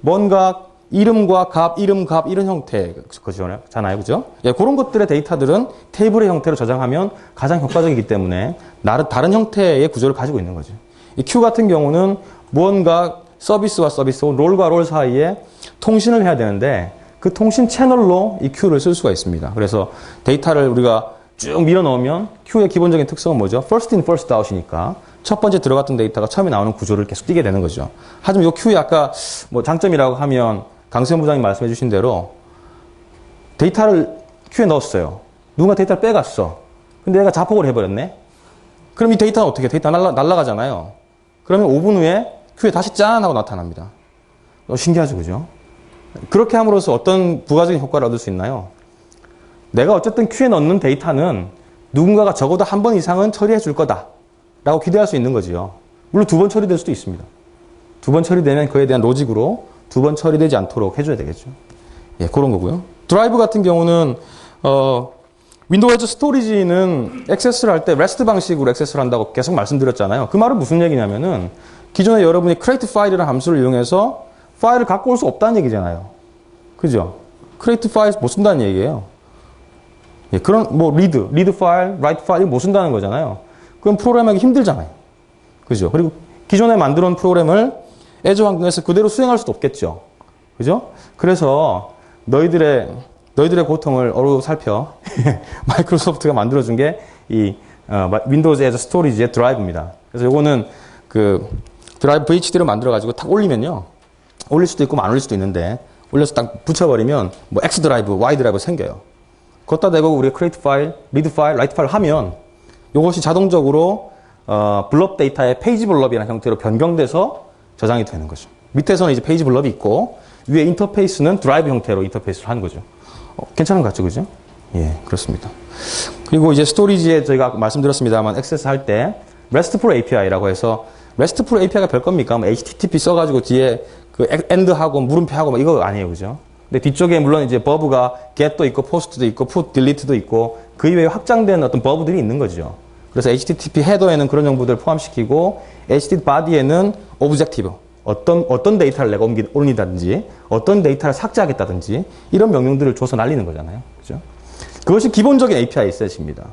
Speaker 1: 뭔가 이름과 값, 이름, 값, 이런 형태, 그잖아요. 그죠? 예, 그런 것들의 데이터들은 테이블의 형태로 저장하면 가장 효과적이기 때문에 다른 형태의 구조를 가지고 있는 거죠. 이 큐 같은 경우는 무언가 서비스와 서비스, 롤과 롤 사이에 통신을 해야 되는데 그 통신 채널로 이 큐를 쓸 수가 있습니다. 그래서 데이터를 우리가 쭉 밀어 넣으면 큐의 기본적인 특성은 뭐죠? first in, first out이니까 첫 번째 들어갔던 데이터가 처음에 나오는 구조를 계속 띄게 되는 거죠. 하지만 이 큐의 아까 뭐 장점이라고 하면 강수현 부장님 말씀해 주신 대로 데이터를 큐에 넣었어요. 누군가 데이터를 빼갔어. 근데 얘가 자폭을 해버렸네. 그럼 이 데이터는 어떻게 해? 데이터 날아가잖아요. 그러면 5분 후에 큐에 다시 짠 하고 나타납니다. 신기하죠, 그죠? 그렇게 함으로써 어떤 부가적인 효과를 얻을 수 있나요? 내가 어쨌든 큐에 넣는 데이터는 누군가가 적어도 한 번 이상은 처리해 줄 거다 라고 기대할 수 있는 거지요. 물론 2번 처리될 수도 있습니다. 2번 처리되면 그에 대한 로직으로 2번 처리되지 않도록 해줘야 되겠죠. 예, 그런 거고요. 드라이브 같은 경우는 윈도우즈 스토리지는 액세스를 할 때 REST 방식으로 액세스를 한다고 계속 말씀드렸잖아요. 그 말은 무슨 얘기냐면은 기존에 여러분이 create file이라는 함수를 이용해서 파일을 갖고 올 수 없다는 얘기잖아요. 그죠? create file 못 쓴다는 얘기예요. 예, 그런 뭐 read file, write file 못 쓴다는 거잖아요. 그럼 프로그램하기 힘들잖아요. 그죠? 그리고 기존에 만들어 놓은 프로그램을 애저 환경에서 그대로 수행할 수도 없겠죠. 그죠? 그래서 너희들의 고통을 어루살펴 마이크로소프트가 만들어준 게 이 윈도우즈 애저 스토리지의 드라이브입니다. 그래서 요거는 그 드라이브 VHD로 만들어가지고 탁 올리면요. 올릴 수도 있고 안 올릴 수도 있는데 올려서 딱 붙여버리면 뭐 X 드라이브, Y 드라이브 생겨요. 걷다 대고 우리가 create 파일, read 파일, write 파일 하면 이것이 자동적으로 블럽 데이터의 페이지 블럽이라는 형태로 변경돼서 저장이 되는 거죠. 밑에서는 이제 페이지 블럽이 있고 위에 인터페이스는 드라이브 형태로 인터페이스를 하는 거죠. 괜찮은 것 같죠, 그죠? 예, 그렇습니다. 그리고 이제 스토리지에 저희가 말씀드렸습니다만 액세스할 때 RESTful API라고 해서 RESTful API가 별 겁니까? 뭐 HTTP 써가지고 뒤에 그 end하고 물음표하고 막 이거 아니에요, 그죠? 근데 뒤쪽에 물론 이제 버브가 get도 있고 post도 있고 put, delete도 있고 그 이외에 확장된 어떤 버브들이 있는 거죠. 그래서 HTTP 헤더에는 그런 정보들을 포함시키고 HTTP body에는 objective, 어떤 데이터를 내가 올린다든지, 어떤 데이터를 삭제하겠다든지, 이런 명령들을 줘서 날리는 거잖아요. 그죠? 그것이 기본적인 API 셋입니다.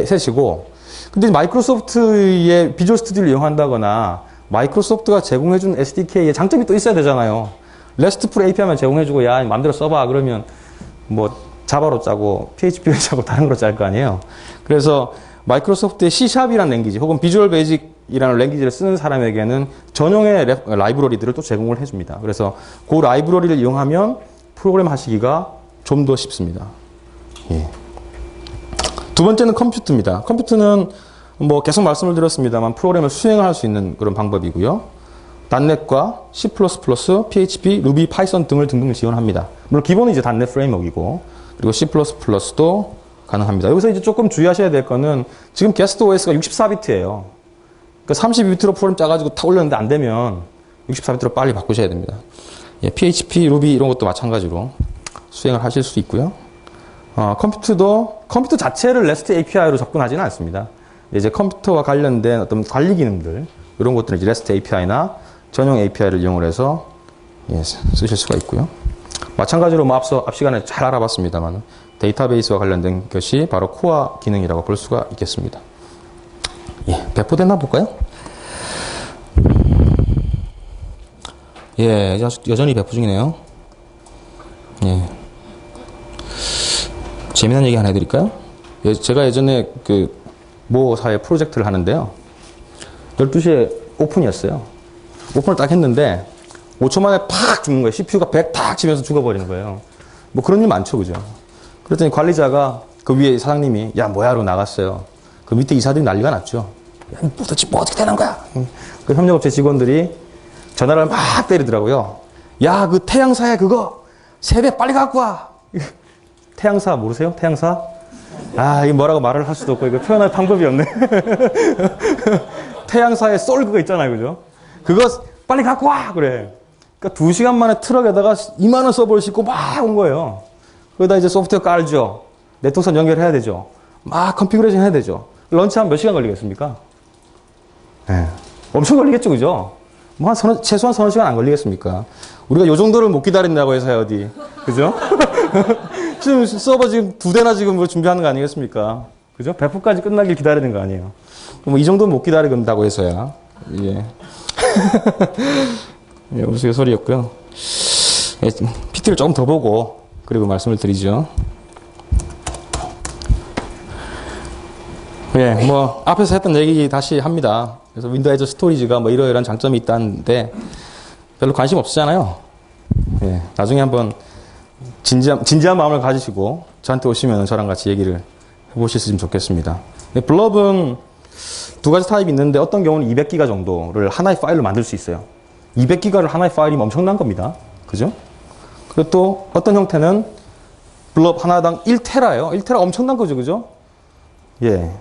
Speaker 1: 셋이고, 근데 마이크로소프트의 비주얼 스튜디오를 이용한다거나, 마이크로소프트가 제공해준 SDK의 장점이 또 있어야 되잖아요. RESTful API만 제공해주고, 야, 마음대로 써봐. 그러면, 뭐, 자바로 짜고, PHP로 짜고, 다른 거로 짤 거 아니에요. 그래서, 마이크로소프트의 C#이라는 랭귀지, 혹은 비주얼 베이직이라는 랭귀지를 쓰는 사람에게는 전용의 라이브러리들을 또 제공을 해줍니다. 그래서 그 라이브러리를 이용하면 프로그램 하시기가 좀 더 쉽습니다. 예. 두 번째는 컴퓨트입니다. 컴퓨트는 뭐 계속 말씀을 드렸습니다만 프로그램을 수행할 수 있는 그런 방법이고요. .NET과 C++, PHP, Ruby, Python 등을 지원합니다. 물론 기본은 이제 .NET 프레임워크이고, 그리고 C++도 가능합니다. 여기서 이제 조금 주의하셔야 될 거는 지금 게스트 OS가 64비트예요. 그러니까 32비트로 프로그램 짜가지고 다 올렸는데 안 되면 64비트로 빨리 바꾸셔야 됩니다. 예, PHP, Ruby 이런 것도 마찬가지로 수행을 하실 수 있고요. 컴퓨터 자체를 REST API로 접근하지는 않습니다. 이제 컴퓨터와 관련된 어떤 관리 기능들 이런 것들은 이제 REST API나 전용 API를 이용을 해서 예, 쓰실 수가 있고요. 마찬가지로 뭐 앞 시간에 잘 알아봤습니다만 데이터베이스와 관련된 것이 바로 코어 기능이라고 볼 수가 있겠습니다. 예, 배포됐나 볼까요? 예, 여전히 배포 중이네요. 예. 재미난 얘기 하나 해드릴까요? 제가 예전에 모 사회 프로젝트를 하는데요. 12시에 오픈이었어요. 오픈을 딱 했는데 5초 만에 팍 죽는 거예요. CPU가 100 탁 치면서 죽어버리는 거예요. 뭐 그런 일 많죠, 그죠? 그랬더니 관리자가 그 위에 사장님이 야 뭐야로 나갔어요. 그 밑에 이사들이 난리가 났죠. 야, 도대체 뭐 어떻게 되는 거야? 그 협력업체 직원들이 전화를 막 때리더라고요. 야, 그 태양사에 그거 세배 빨리 갖고 와. 태양사 모르세요? 태양사? 아, 이거 뭐라고 말을 할 수도 없고 이거 표현할 방법이 없네. 태양사에 쏠 그거 있잖아요, 그죠? 그거 빨리 갖고 와 그래. 그러니까 2시간 만에 트럭에다가 2만 원 서버를 싣고 막 온 거예요. 거기다 이제 소프트웨어 깔죠. 네트워크선 연결해야 되죠. 막 컨피그레이션 해야 되죠. 런치하면 몇 시간 걸리겠습니까? 네. 엄청 걸리겠죠, 그죠? 뭐 최소한 서너 시간 안 걸리겠습니까? 우리가 요 정도를 못 기다린다고 해서요, 어디. 그죠? 지금 서버 지금 2대나 지금 뭐 준비하는 거 아니겠습니까? 그죠? 배포까지 끝나길 기다리는 거 아니에요. 뭐 이 정도는 못 기다린다고 해서야. 예. 예, 우스갯소리였고요. 예, PT를 조금 더 보고 그리고 말씀을 드리죠. 예, 뭐 앞에서 했던 얘기 다시 합니다. 그래서 윈도우 에저 스토리지가 뭐 이러이러한 장점이 있다는데 별로 관심 없으잖아요. 예, 나중에 한번 진지한 마음을 가지시고 저한테 오시면 저랑 같이 얘기를 해보셨으면 좋겠습니다. 블럽은 두 가지 타입이 있는데 어떤 경우는 200기가 정도를 하나의 파일로 만들 수 있어요. 200기가를 하나의 파일이면 엄청난 겁니다. 그죠? 그리고 또 어떤 형태는 블럽 하나당 1테라예요. 1테라 엄청난 거죠. 그죠? 예.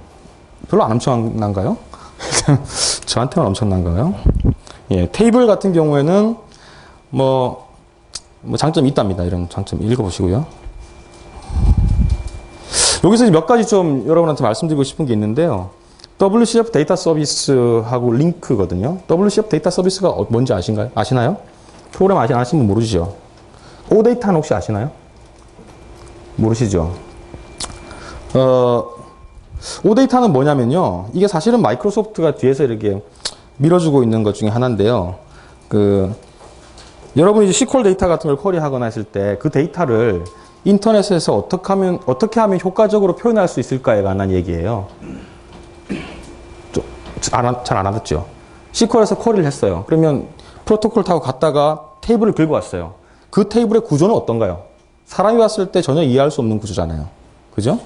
Speaker 1: 별로 안 엄청난가요? 저한테는 엄청난가요? 예. 테이블 같은 경우에는 뭐 장점이 있답니다. 이런 장점 읽어보시고요. 여기서 몇 가지 좀 여러분한테 말씀드리고 싶은 게 있는데요. WCF 데이터 서비스하고 링크거든요. WCF 데이터 서비스가 뭔지 아시나요? 프로그램 아시는 분 모르시죠? 오데이터는 혹시 아시나요? 모르시죠? 오데이터는 뭐냐면요. 이게 사실은 마이크로소프트가 뒤에서 이렇게 밀어주고 있는 것 중에 하나인데요. 여러분이 이제 SQL 데이터 같은 걸 쿼리하거나 했을 때 그 데이터를 인터넷에서 어떻게 하면 효과적으로 표현할 수 있을까에 관한 얘기예요. 잘 안 알았죠? SQL에서 쿼리를 했어요. 그러면 프로토콜 타고 갔다가 테이블을 긁고 왔어요. 그 테이블의 구조는 어떤가요? 사람이 봤을 때 전혀 이해할 수 없는 구조잖아요. 그죠?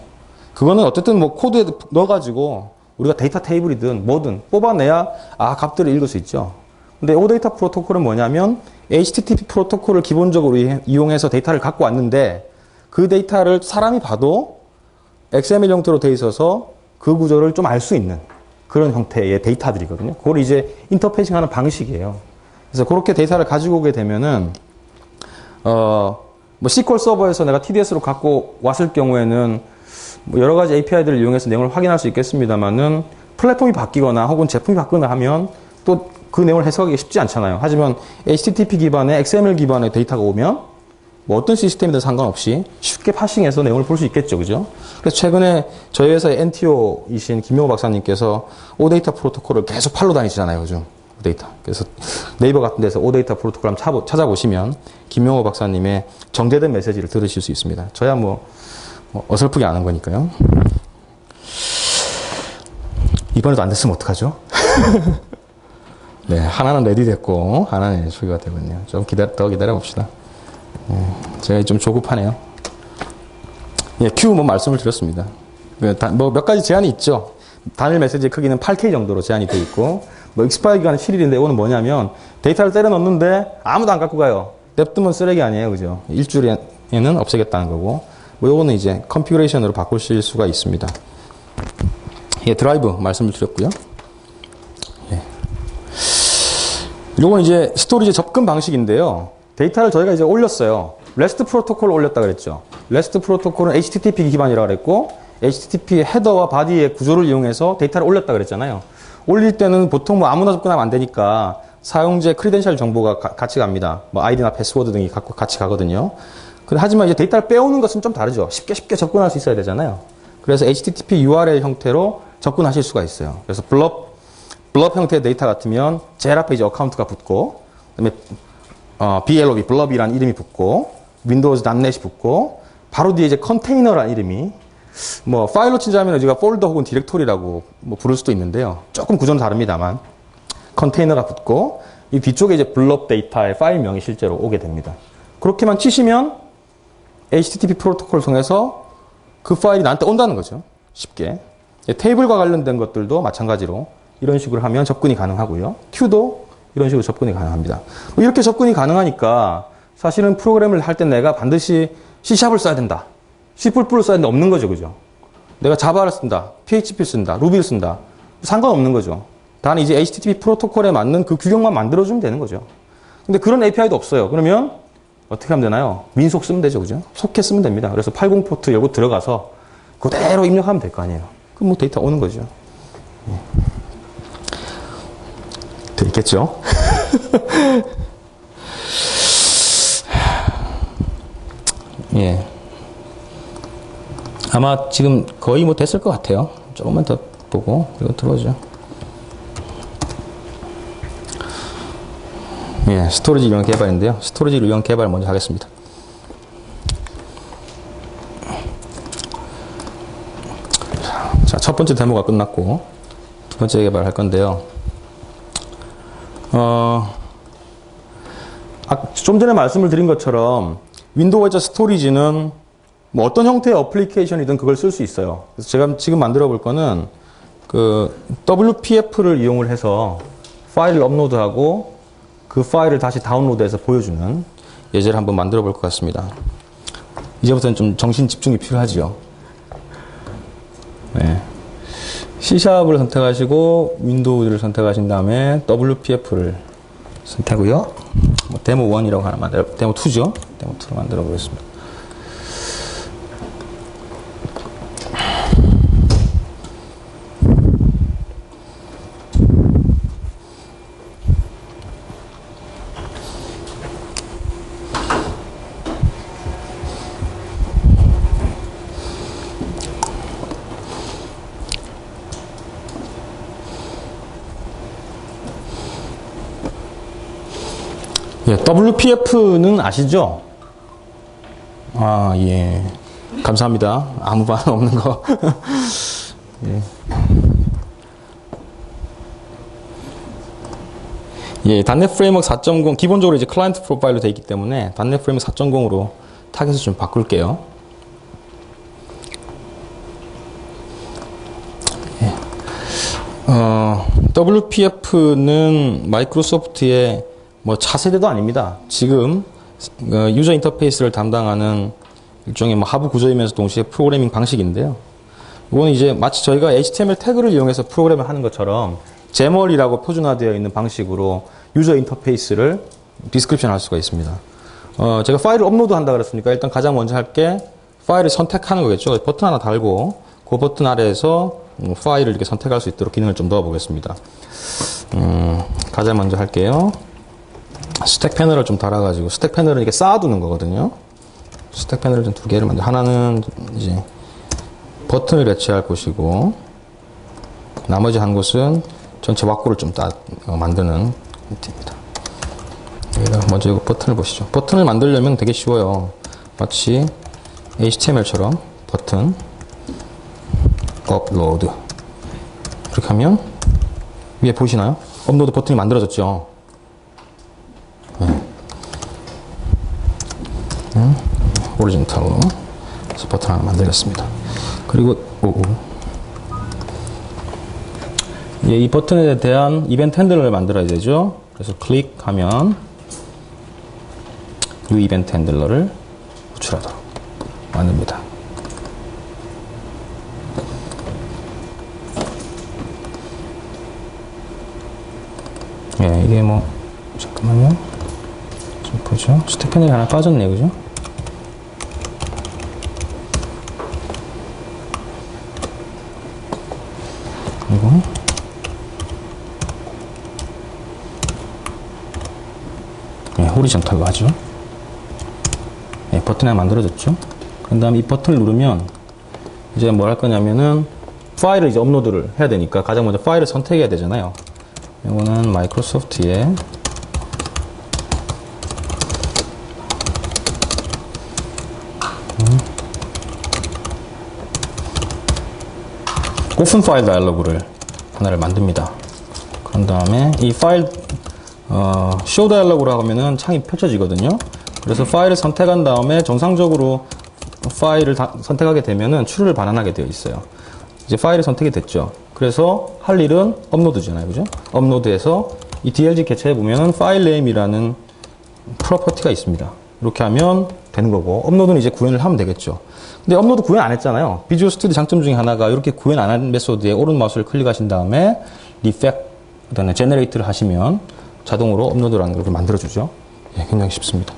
Speaker 1: 그거는 어쨌든 뭐 코드에 넣어가지고 우리가 데이터 테이블이든 뭐든 뽑아내야 값들을 읽을 수 있죠. 근데 오데이터 프로토콜은 뭐냐면 HTTP 프로토콜을 기본적으로 이용해서 데이터를 갖고 왔는데 그 데이터를 사람이 봐도 XML 형태로 돼 있어서 그 구조를 좀 알 수 있는 그런 형태의 데이터들이거든요. 그걸 이제 인터페이싱 하는 방식이에요. 그래서 그렇게 데이터를 가지고 오게 되면은, 뭐 SQL 서버에서 내가 TDS로 갖고 왔을 경우에는 뭐 여러 가지 API들을 이용해서 내용을 확인할 수 있겠습니다만은 플랫폼이 바뀌거나 혹은 제품이 바뀌거나 하면 또 그 내용을 해석하기 쉽지 않잖아요. 하지만 HTTP 기반의 XML 기반의 데이터가 오면 뭐 어떤 시스템이든 상관없이 쉽게 파싱해서 내용을 볼 수 있겠죠. 그죠? 그래서 최근에 저희 회사의 NTO이신 김용호 박사님께서 오데이터 프로토콜을 계속 팔로 다니시잖아요. 요즘 오데이터. 그래서 네이버 같은 데서 오데이터 프로토콜 한번 찾아보시면 김용호 박사님의 정제된 메시지를 들으실 수 있습니다. 저야 뭐 어설프게 아는 거니까요. 이번에도 안 됐으면 어떡하죠? 네, 하나는 레디 됐고 하나는 수기가 되거든요. 좀 더 기다려 봅시다. 제가 좀 조급하네요. 예, Q 뭐 말씀을 드렸습니다. 뭐 몇 가지 제한이 있죠. 단일 메시지의 크기는 8K 정도로 제한이 되어 있고, 뭐 익스파이 기간은 7일인데 이거는 뭐냐면 데이터를 때려 넣는데 아무도 안 갖고 가요. 냅두면 쓰레기 아니에요, 그죠? 일주일에는 없애겠다는 거고, 뭐 요거는 이제 컨피그레이션으로 바꾸실 수가 있습니다. 예, 드라이브 말씀을 드렸고요. 예. 요건 이제 스토리지 접근 방식인데요. 데이터를 저희가 이제 올렸어요. REST 프로토콜을 올렸다 그랬죠. REST 프로토콜은 HTTP 기반이라고 그랬고, HTTP 헤더와 바디의 구조를 이용해서 데이터를 올렸다 그랬잖아요. 올릴 때는 보통 뭐 아무나 접근하면 안 되니까 사용자의 크리덴셜 정보가 같이 갑니다. 뭐 아이디나 패스워드 등이 같이 가거든요. 하지만 이제 데이터를 빼오는 것은 좀 다르죠. 쉽게 접근할 수 있어야 되잖아요. 그래서 HTTP URL 형태로 접근하실 수가 있어요. 그래서 블럽 형태의 데이터 같으면 제일 앞에 이제 어카운트가 붙고, 그다음에 BLOB, 블럽이라는 이름이 붙고, 윈도우즈 .NET이 붙고, 바로 뒤에 이제 컨테이너라는 이름이, 뭐 파일로 친자면 우리가 폴더 혹은 디렉토리라고 뭐 부를 수도 있는데요. 조금 구조는 다릅니다만 컨테이너가 붙고, 이 뒤쪽에 이제 블럽 데이터의 파일명이 실제로 오게 됩니다. 그렇게만 치시면 HTTP 프로토콜을 통해서 그 파일이 나한테 온다는 거죠. 쉽게. 테이블과 관련된 것들도 마찬가지로 이런 식으로 하면 접근이 가능하고요. Q도 이런 식으로 접근이 가능합니다. 이렇게 접근이 가능하니까 사실은 프로그램을 할 때 내가 반드시 C샵을 써야 된다, C++를 써야 된다 없는 거죠. 그죠? 내가 자바를 쓴다, PHP를 쓴다, 루비를 쓴다, 상관없는 거죠. 단 이제 HTTP 프로토콜에 맞는 그 규격만 만들어주면 되는 거죠. 근데 그런 API도 없어요. 그러면 어떻게 하면 되나요? 민속 쓰면 되죠. 그죠? 소켓 쓰면 됩니다. 그래서 80 포트 열고 들어가서 그대로 입력하면 될 거 아니에요. 그럼 뭐 데이터 오는 거죠. 돼 있겠죠? 예. 아마 지금 거의 뭐 됐을 것 같아요. 조금만 더 보고, 그리고 들어오죠. 예, 스토리지 유형 개발인데요. 스토리지 유형 개발 먼저 하겠습니다. 자, 첫 번째 데모가 끝났고, 두 번째 개발할 건데요. 좀 전에 말씀을 드린 것처럼, 윈도우 웨저 스토리지는 뭐 어떤 형태의 어플리케이션이든 그걸 쓸 수 있어요. 그래서 제가 지금 만들어 볼 거는 그 WPF를 이용을 해서 파일을 업로드하고 그 파일을 다시 다운로드해서 보여주는 예제를 한번 만들어 볼 것 같습니다. 이제부터는 좀 정신 집중이 필요하죠. 네. C샵을 선택하시고 윈도우를 선택하신 다음에 WPF를 선택하고요. 뭐 데모 1이라고 하나 데모 2죠. 데모 2로 만들어 보겠습니다. 예, WPF는 아시죠? 아, 예. 감사합니다. 아무 반응 없는 거. 예. 예, .NET 프레임워크 4.0, 기본적으로 이제 클라이언트 프로파일로 되어 있기 때문에 .NET 프레임워크 4.0으로 타겟을 좀 바꿀게요. 예. WPF는 마이크로소프트의 뭐 차세대도 아닙니다. 지금 유저 인터페이스를 담당하는 일종의 뭐 하부 구조이면서 동시에 프로그래밍 방식인데요. 이거는 이제 마치 저희가 HTML 태그를 이용해서 프로그램을 하는 것처럼 제멀이라고 표준화되어 있는 방식으로 유저 인터페이스를 디스크립션 할 수가 있습니다. 제가 파일을 업로드 한다 그랬으니까 일단 가장 먼저 할 게 파일을 선택하는 거겠죠. 버튼 하나 달고 그 버튼 아래에서 파일을 이렇게 선택할 수 있도록 기능을 좀 넣어 보겠습니다. 가장 먼저 할게요. 스택 패널을 좀 달아가지고, 스택 패널을 이렇게 쌓아두는 거거든요. 스택 패널을 좀 두 개를 만들, 하나는 이제 버튼을 배치할 곳이고, 나머지 한 곳은 전체 왁구를 좀 만드는 밑입니다. 먼저 이 버튼을 보시죠. 버튼을 만들려면 되게 쉬워요. 마치 HTML처럼 버튼, 업로드. 이렇게 하면 위에 보이시나요? 업로드 버튼이 만들어졌죠. 오리진탈로 그래서 버튼 하나 만들겠습니다. 그리고 이 버튼에 대한 이벤트 핸들러를 만들어야 되죠. 그래서 클릭하면 이 이벤트 핸들러를 호출하도록 만듭니다. 예, 이게 뭐 잠깐만요. 좀 보죠. 스택 패널이 하나 빠졌네, 그죠? 그리고 네, 호리전탈로 하죠. 네, 버튼이 하나 만들어졌죠. 그 다음에 이 버튼을 누르면 이제 뭘 할 거냐면은 파일을 이제 업로드를 해야 되니까 가장 먼저 파일을 선택해야 되잖아요. 이거는 마이크로소프트의 오픈 파일 다이얼로그를 하나를 만듭니다. 그런 다음에 이 파일 쇼 다이얼로그라고 하면은 창이 펼쳐지거든요. 그래서 파일을 선택한 다음에 정상적으로 파일을 선택하게 되면은 출력을 반환하게 되어 있어요. 이제 파일이 선택이 됐죠. 그래서 할 일은 업로드잖아요, 그죠? 업로드해서 이 DLG 개체에 보면은 파일 네임이라는 프로퍼티가 있습니다. 이렇게 하면 되는 거고, 업로드는 이제 구현을 하면 되겠죠. 근데 업로드 구현 안 했잖아요. 비주얼 스튜디오 장점 중에 하나가 이렇게 구현 안 한 메소드에 오른 마우스를 클릭하신 다음에 리팩, 그다음에 제너레이트를 하시면 자동으로 업로드라는 걸 만들어주죠. 예, 굉장히 쉽습니다.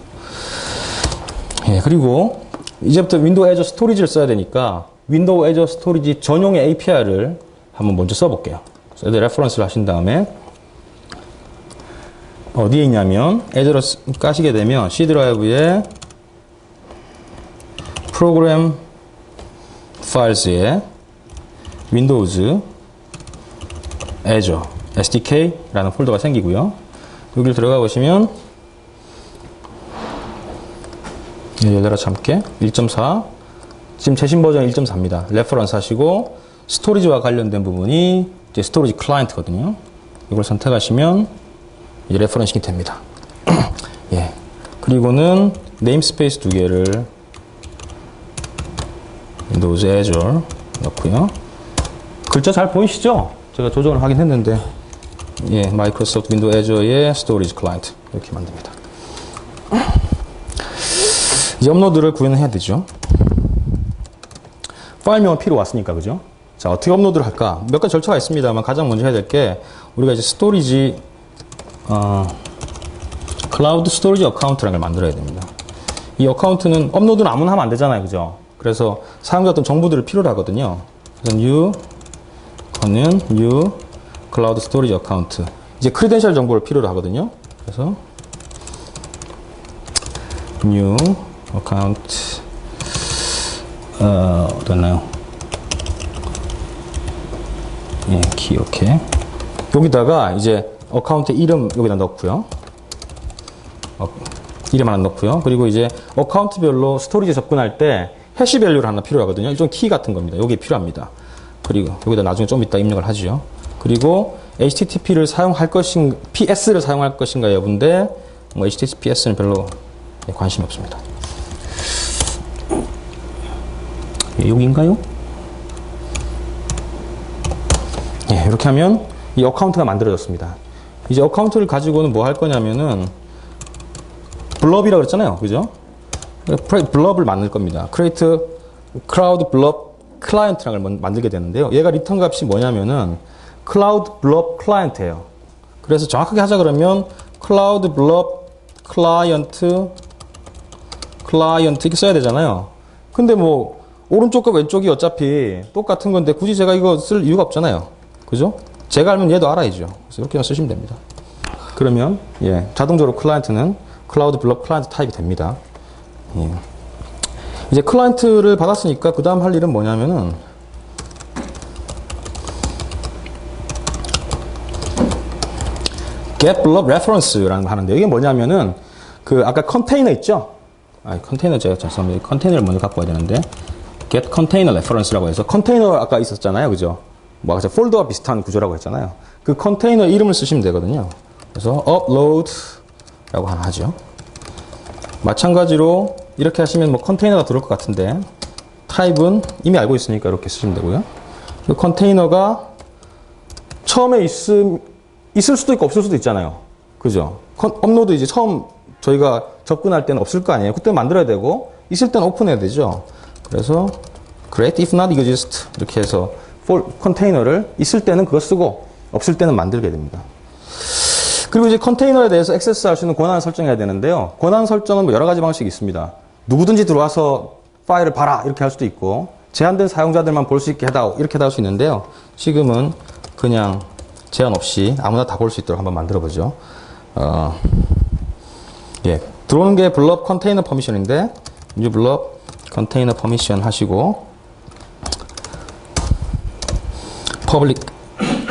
Speaker 1: 예, 그리고 이제부터 윈도우 애저 스토리지를 써야 되니까 윈도우 애저 스토리지 전용의 API를 한번 먼저 써볼게요. 그래서 레퍼런스를 하신 다음에 어디에 있냐면 애저로 까시게 되면 C 드라이브에 프로그램 파일스에 윈도우즈 애저 SDK라는 폴더가 생기고요. 여기를 들어가 보시면 열려라 참깨 1.4 지금 최신 버전 1.4입니다. 레퍼런스 하시고 스토리지와 관련된 부분이 이제 스토리지 클라이언트거든요. 이걸 선택하시면 이제 레퍼런싱이 됩니다. 예. 그리고는 네임스페이스 두 개를 윈도우즈 애저 넣고요. 글자 잘 보이시죠? 제가 조정을 하긴 했는데 예, 마이크로소프트 윈도우 애저의 스토리지 클라이언트 이렇게 만듭니다. 이제 업로드를 구현해야 되죠. 파일명은 필요 왔으니까, 그죠? 자, 어떻게 업로드를 할까? 몇 가지 절차가 있습니다만 가장 먼저 해야 될 게 우리가 이제 스토리지 클라우드 스토리지 어카운트라는 걸 만들어야 됩니다. 이 어카운트는 업로드는 아무나 하면 안 되잖아요, 그죠? 그래서 사용자 어떤 정보들을 필요로 하거든요. 그래서 new 클라우드 스토리지 어카운트 이제 크리덴셜 정보를 필요로 하거든요. 그래서 new 어카운트 어딨나요? 예, 키 이렇게 여기다가 이제 어카운트 이름 여기다 넣고요. 이름 하나 넣고요. 그리고 이제 어카운트별로 스토리지 접근할 때 해시 밸류를 하나 필요하거든요. 일종 키 같은 겁니다. 여기 필요합니다. 그리고 여기다 나중에 좀 이따 입력을 하죠. 그리고 HTTP를 사용할 것인가, PS를 사용할 것인가 여부인데 뭐 HTTPS는 별로 관심이 없습니다. 여기인가요? 예, 이렇게 하면 이 어카운트가 만들어졌습니다. 이제 어카운트를 가지고는 뭐 할 거냐면은 블럽이라고 그랬잖아요. 그죠? 블럽을 만들 겁니다. create cloud blob client라는 걸 만들게 되는데요. 얘가 리턴 값이 뭐냐면은 cloud blob client예요. 그래서 정확하게 하자 그러면 cloud blob client 이렇게 써야 되잖아요. 근데 뭐 오른쪽과 왼쪽이 어차피 똑같은 건데 굳이 제가 이거 쓸 이유가 없잖아요. 그죠? 제가 알면 얘도 알아야죠. 그래서 이렇게만 쓰시면 됩니다. 그러면 예, 자동적으로 클라이언트는 클라우드 블럭 클라이언트 타입이 됩니다. 예. 이제 클라이언트를 받았으니까 그 다음 할 일은 뭐냐면은 get block reference라는 거 하는데 이게 뭐냐면은 그 아까 컨테이너 있죠? 컨테이너 제가 죄송합니다. 컨테이너를 먼저 갖고 와야 되는데 get container reference라고 해서 컨테이너 아까 있었잖아요. 그죠? 뭐 아까 폴더와 비슷한 구조라고 했잖아요. 그 컨테이너 이름을 쓰시면 되거든요. 그래서 upload라고 하나 하죠. 마찬가지로 이렇게 하시면 뭐 컨테이너가 들어올 것 같은데 타입은 이미 알고 있으니까 이렇게 쓰시면 되고요. 그 컨테이너가 처음에 있을 수도 있고 없을 수도 있잖아요. 그죠? 업로드 이제 처음 저희가 접근할 때는 없을 거 아니에요. 그때 만들어야 되고 있을 때는 오픈해야 되죠. 그래서 create if not exist 이렇게 해서 컨테이너를 있을 때는 그거 쓰고 없을 때는 만들게 됩니다. 그리고 이제 컨테이너에 대해서 액세스할 수 있는 권한을 설정해야 되는데요. 권한 설정은 뭐 여러 가지 방식이 있습니다. 누구든지 들어와서 파일을 봐라 이렇게 할 수도 있고 제한된 사용자들만 볼 수 있게 해다 이렇게 할 수 있는데요. 지금은 그냥 제한 없이 아무나 다 볼 수 있도록 한번 만들어 보죠. 예, 들어오는 게 블럭 컨테이너 퍼미션인데 new 블럭 컨테이너 퍼미션 하시고 퍼블릭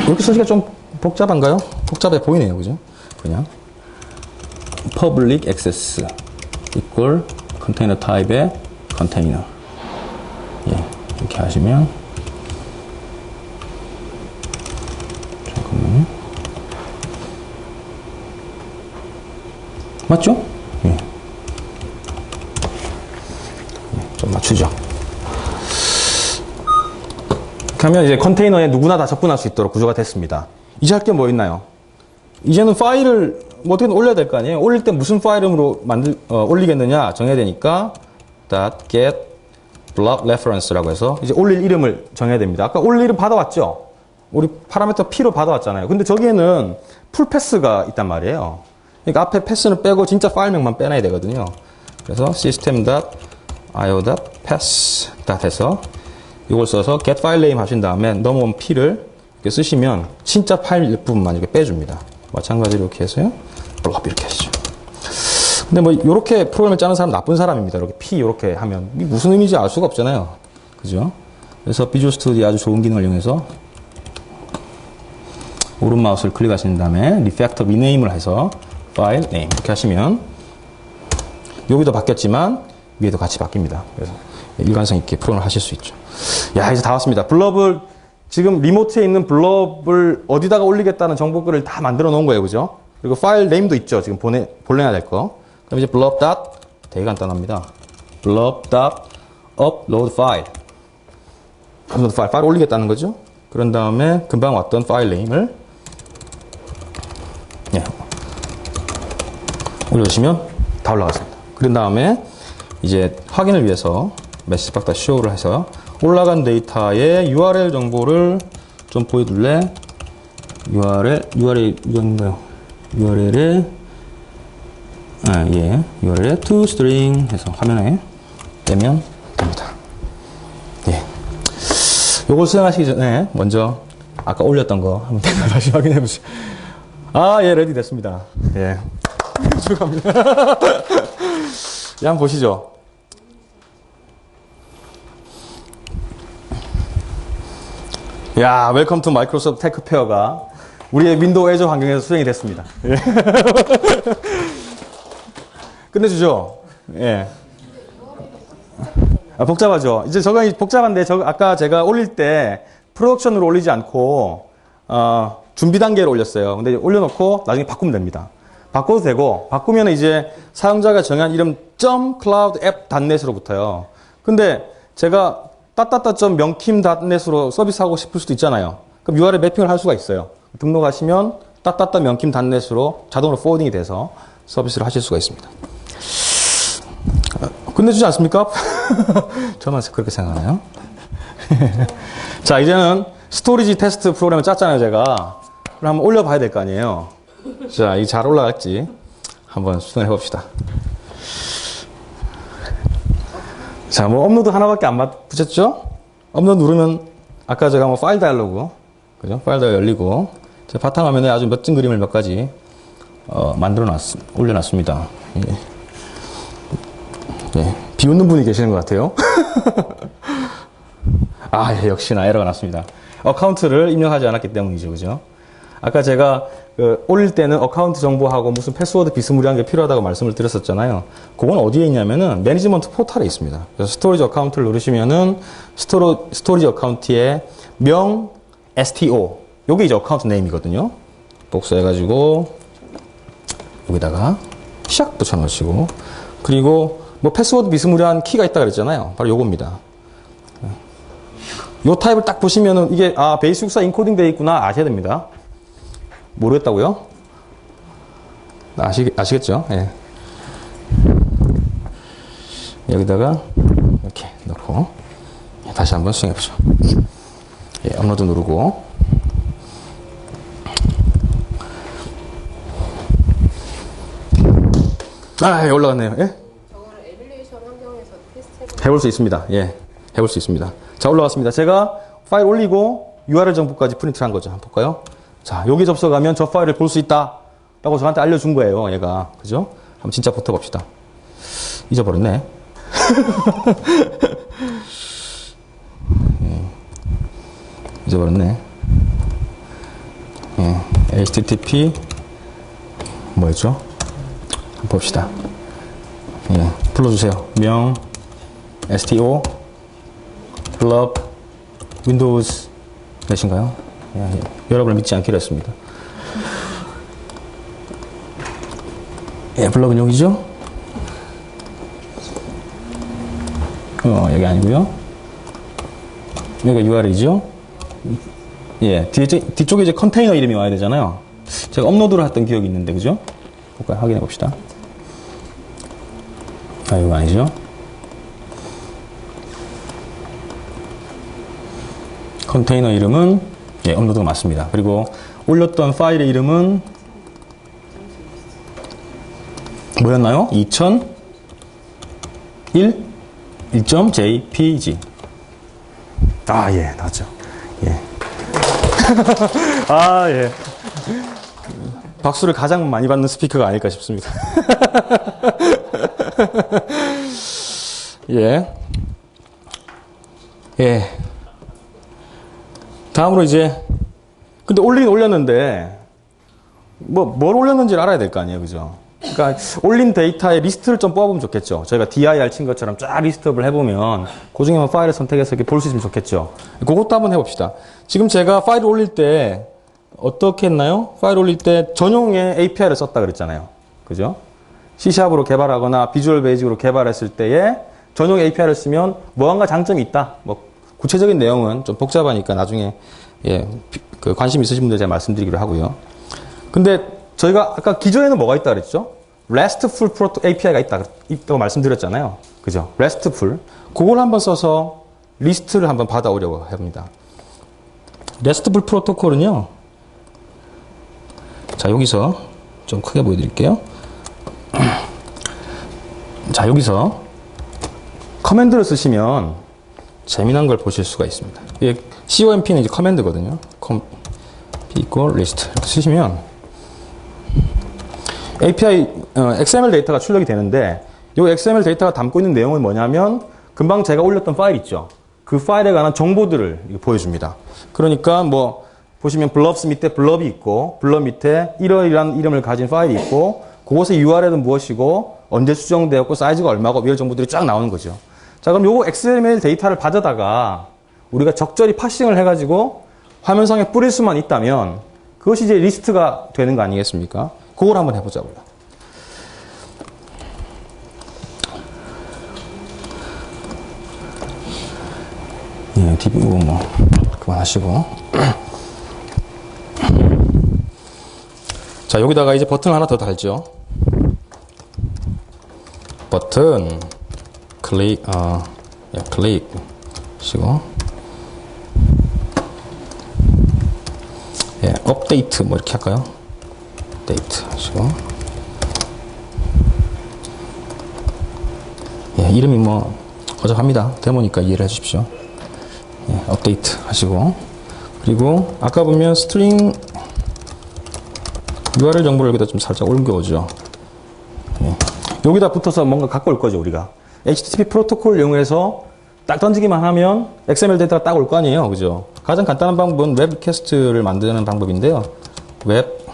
Speaker 1: 이렇게 쓰기가 좀 복잡한가요? 복잡해 보이네요, 그죠? 그냥 public access equal 컨테이너 타입의 컨테이너 예, 이렇게 하시면 잠깐만요. 맞죠? 예. 좀 맞추죠. 이렇게 하면 이제 컨테이너에 누구나 다 접근할 수 있도록 구조가 됐습니다. 이제 할 게 뭐 있나요? 이제는 파일을 뭐 어떻게든 올려야 될 거 아니에요? 올릴 때 무슨 파일 이름으로 올리겠느냐 정해야 되니까 .get block reference라고 해서 이제 올릴 이름을 정해야 됩니다. 아까 올릴 이름 받아왔죠? 우리 파라미터 P로 받아왔잖아요. 근데 저기에는 풀 패스가 있단 말이에요. 그러니까 앞에 패스는 빼고 진짜 파일명만 빼놔야 되거든요. 그래서 system.io.pass 해서 이걸 써서 get file name 하신 다음에 넘어온 P를 이렇게 쓰시면 진짜 파일 부분만 이렇게 빼줍니다. 마찬가지로 이렇게 해서요. 블럭 이렇게 하시죠. 근데 뭐 이렇게 프로그램을 짜는 사람 나쁜 사람입니다. 이렇게 P 이렇게 하면 이게 무슨 의미인지 알 수가 없잖아요. 그죠? 그래서 비주얼 스튜디오 아주 좋은 기능을 이용해서 오른 마우스를 클릭하신 다음에 refactor rename을 해서 file name 이렇게 하시면 여기도 바뀌었지만 위에도 같이 바뀝니다. 그래서 일관성 있게 프로그램을 하실 수 있죠. 야, 이제 다 왔습니다. 블럭을 지금 리모트에 있는 블럭을 어디다가 올리겠다는 정보글을 다 만들어 놓은 거예요. 그죠? 그리고 파일 네임도 있죠. 지금 보내야 될 거. 그럼 이제 블럭 되게 간단합니다. 블럭 upload file. upload 파일 올리겠다는 거죠. 그런 다음에 금방 왔던 파일 네임을 예, 올려주시면 다 올라갔습니다. 그런 다음에 이제 확인을 위해서 메시지 박다 show를 해서 올라간 데이터의 URL 정보를 좀 보여둘래? URL에 URL에 toString 해서 화면에 떼면 됩니다. 예. 요걸 수행하시기 전에 먼저 아까 올렸던 거 한번 다시 확인해 보시죠. 예, 레디 됐습니다. 예. 축하합니다. 예, 한번 보시죠. 야, 웰컴 투 마이크로소프트 테크 페어가 우리의 윈도우 애저 환경에서 수행이 됐습니다. 예. 끝내주죠? 예. 복잡하죠? 이제 저거 복잡한데, 아까 제가 올릴 때 프로덕션으로 올리지 않고, 준비 단계로 올렸어요. 근데 올려놓고 나중에 바꾸면 됩니다. 바꿔도 되고, 바꾸면 이제 사용자가 정한 이름 .cloudapp.net으로부터요. 근데 제가 .명킴.net으로 서비스하고 싶을 수도 있잖아요. 그럼 URL 매핑을 할 수가 있어요. 등록하시면 .명킴.net으로 자동으로 포워딩이 돼서 서비스를 하실 수가 있습니다. 끝내주지 않습니까? 저만 그렇게 생각하나요? 자, 이제는 스토리지 테스트 프로그램을 짰잖아요, 제가. 그럼 한번 올려봐야 될 거 아니에요. 자, 이게 잘 올라갈지 한번 수정해 봅시다. 자, 뭐 업로드 하나밖에 안 붙였죠? 업로드 누르면 아까 제가 뭐 파일 다이얼로그 그죠? 파일드가 열리고, 제 바탕화면에 아주 멋진 그림을 몇 가지, 올려놨습니다. 예. 예. 비웃는 분이 계시는 것 같아요. 아, 예, 역시나 에러가 났습니다. 어카운트를 입력하지 않았기 때문이죠. 그죠? 아까 제가 올릴 때는 어카운트 정보하고 무슨 패스워드 비스무리한 게 필요하다고 말씀을 드렸었잖아요. 그건 어디에 있냐면은 매니지먼트 포탈에 있습니다. 그래서 스토리지 어카운트를 누르시면은 스토리지 어카운트에 명 STO 요게 이제 어카운트 네임이거든요. 복사해가지고 여기다가 시작 붙여놓으시고 그리고 뭐 패스워드 비스무리한 키가 있다 그랬잖아요. 바로 요겁니다. 요 타입을 딱 보시면은 이게 베이스 64 인코딩 되어 있구나 아셔야 됩니다. 모르겠다고요? 아시겠죠? 예. 여기다가 이렇게 넣고 다시 한번 수정해보죠. 예, 업로드 누르고 예, 올라갔네요. 예?
Speaker 2: 저거를 에뮬레이션 환경에서 테스트
Speaker 1: 해볼 수 있습니다. 예, 해볼 수 있습니다. 자, 올라왔습니다. 제가 파일 올리고 URL 정보까지 프린트를 한 거죠. 한번 볼까요? 자, 여기 접속하면 저 파일을 볼 수 있다 라고 저한테 알려준 거예요. 얘가. 그죠? 한번 진짜 버텨봅시다. 잊어버렸네. 예. 잊어버렸네. 예. http 뭐였죠? 한번 봅시다. 예. 불러주세요. 명 sto 블럽 윈도우즈 몇인가요? 예, 예. 여러분을 믿지 않기로 했습니다. 예, 블럭은 여기죠? 여기 아니고요. 여기가 URL이죠? 예, 뒤쪽에 이제 컨테이너 이름이 와야 되잖아요. 제가 업로드를 했던 기억이 있는데, 그죠? 볼까요? 확인해 봅시다. 이거 아니죠? 컨테이너 이름은 예, 업로드가 맞습니다. 그리고 올렸던 파일의 이름은 뭐였나요? 2001 1.jpg. 예, 나왔죠. 예. 예. 박수를 가장 많이 받는 스피커가 아닐까 싶습니다. 예. 예. 다음으로 이제, 근데 올리긴 올렸는데, 뭘 올렸는지를 알아야 될 거 아니에요. 그죠? 그러니까, 올린 데이터의 리스트를 좀 뽑아보면 좋겠죠. 저희가 dir 친 것처럼 쫙 리스트업을 해보면, 그 중에만 파일을 선택해서 이렇게 볼 수 있으면 좋겠죠. 그것도 한번 해봅시다. 지금 제가 파일을 올릴 때, 어떻게 했나요? 파일 올릴 때 전용의 API를 썼다 그랬잖아요. 그죠? C샵으로 개발하거나 비주얼 베이직으로 개발했을 때에 전용 API를 쓰면 뭐한가 장점이 있다. 구체적인 내용은 좀 복잡하니까 나중에 예, 관심 있으신 분들 제가 말씀드리기로 하고요. 근데 저희가 아까 기존에는 뭐가 있다 그랬죠? RESTful API가 있다고 말씀드렸잖아요. 그죠? RESTful. 그걸 한번 써서 리스트를 한번 받아오려고 합니다. RESTful 프로토콜은요. 자, 여기서 좀 크게 보여드릴게요. 자, 여기서 커맨드를 쓰시면 재미난 걸 보실 수가 있습니다. 이게 COMP는 이제 커맨드거든요. p equal list 이렇게 쓰시면 API XML 데이터가 출력이 되는데 이 XML 데이터가 담고 있는 내용은 뭐냐면 금방 제가 올렸던 파일 있죠. 그 파일에 관한 정보들을 보여줍니다. 그러니까 뭐 보시면 블럽스 밑에 블럽이 있고 블럽 밑에 이러이러한 이름을 가진 파일이 있고 그곳의 URL은 무엇이고 언제 수정되었고 사이즈가 얼마고 이런 정보들이 쫙 나오는 거죠. 자, 그럼 요거 XML 데이터를 받아다가 우리가 적절히 파싱을 해가지고 화면상에 뿌릴 수만 있다면 그것이 이제 리스트가 되는 거 아니겠습니까? 그걸 한번 해보자고요. 예, DB 뭐 그만하시고. 자, 여기다가 이제 버튼 하나 더 달죠. 버튼 클릭 클릭 하시고 예, 업데이트 뭐 이렇게 할까요? 업데이트 하시고 예, 이름이 뭐 어작합니다. 데모니까 이해를 해 주십시오. 예, 업데이트 하시고 그리고 아까 보면 스트링 URL 정보를 여기다 좀 살짝 옮겨오죠. 예. 여기다 붙어서 뭔가 갖고 올 거죠, 우리가. HTTP 프로토콜 이용해서 딱 던지기만 하면 XML 데이터가 딱 올 거 아니에요. 그죠? 가장 간단한 방법은 웹 리퀘스트를 만드는 방법인데요. 웹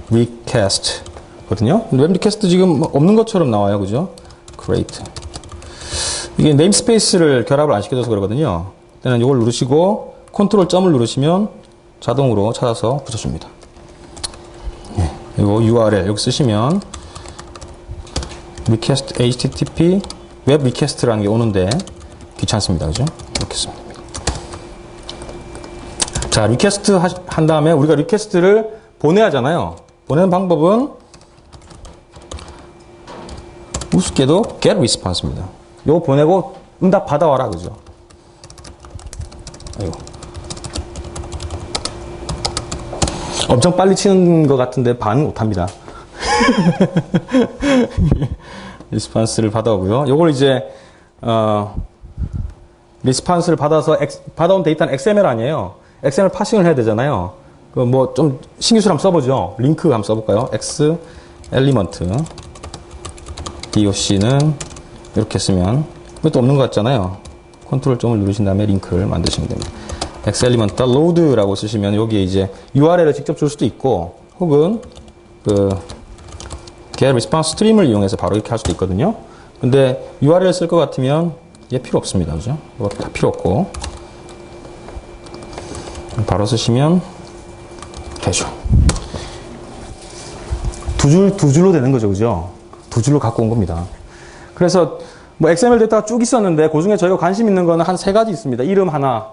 Speaker 1: 리퀘스트 거든요. 웹 리퀘스트 지금 없는 것처럼 나와요. 그죠? create. 이게 네임스페이스를 결합을 안 시켜줘서 그러거든요. 일단은 이걸 누르시고 컨트롤 점을 누르시면 자동으로 찾아서 붙여줍니다. 예. 그리고 URL 여기 쓰시면 request http 웹 리퀘스트라는 게 오는데 귀찮습니다. 그죠? 이렇게 쓰면 됩니다. 자, 리퀘스트 한 다음에 우리가 리퀘스트를 보내야 하잖아요. 보내는 방법은 우습게도 get response입니다. 요거 보내고 응답 받아와라. 그죠? 아이고. 엄청 빨리 치는 것 같은데 반응 못합니다. 리스폰스를 받아오고요. 요걸 이제 리스폰스를 받아서 받아온 데이터는 XML 아니에요. XML 파싱을 해야 되잖아요. 그 뭐 좀 신기술 한번 써보죠. 링크 한번 써볼까요? X 엘리먼트 doc는 이렇게 쓰면 이것도 없는 것 같잖아요. 컨트롤 점을 누르신 다음에 링크를 만드시면 됩니다. X 엘리먼트 load라고 쓰시면 여기에 이제 URL을 직접 줄 수도 있고 혹은 그 get response 스트림을 이용해서 바로 이렇게 할 수도 있거든요. 근데 URL 쓸 것 같으면 얘 필요 없습니다. 그죠? 이거 다 필요 없고 바로 쓰시면 되죠. 두 줄로 되는 거죠. 그죠? 두 줄로 갖고 온 겁니다. 그래서 뭐 XML 데이터가 쭉 있었는데 그 중에 저희가 관심 있는 거는 한 세 가지 있습니다. 이름 하나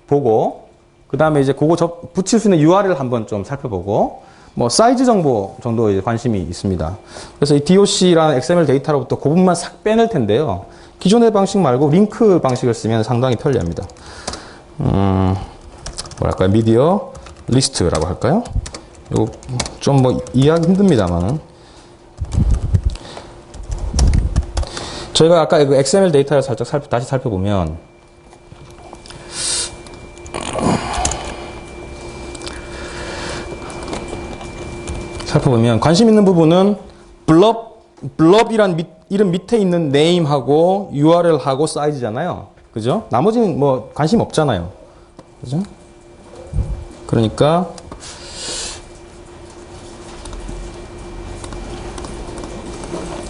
Speaker 1: 보고 그 다음에 이제 그거 붙일 수 있는 URL 한번 좀 살펴보고 뭐 사이즈 정보 정도 이제 관심이 있습니다. 그래서 이 doc라는 XML 데이터로부터 그 부분만 싹 빼낼 텐데요. 기존의 방식 말고 링크 방식을 쓰면 상당히 편리합니다. 뭐랄까요? 미디어 리스트라고 할까요? 이거 좀 뭐 이해하기 힘듭니다만 저희가 아까 그 XML 데이터를 살짝 다시 살펴보면 관심 있는 부분은 블럽이란 이름 밑에 있는 name하고 URL하고 사이즈잖아요. 그죠? 나머지는 뭐 관심 없잖아요. 그죠? 그러니까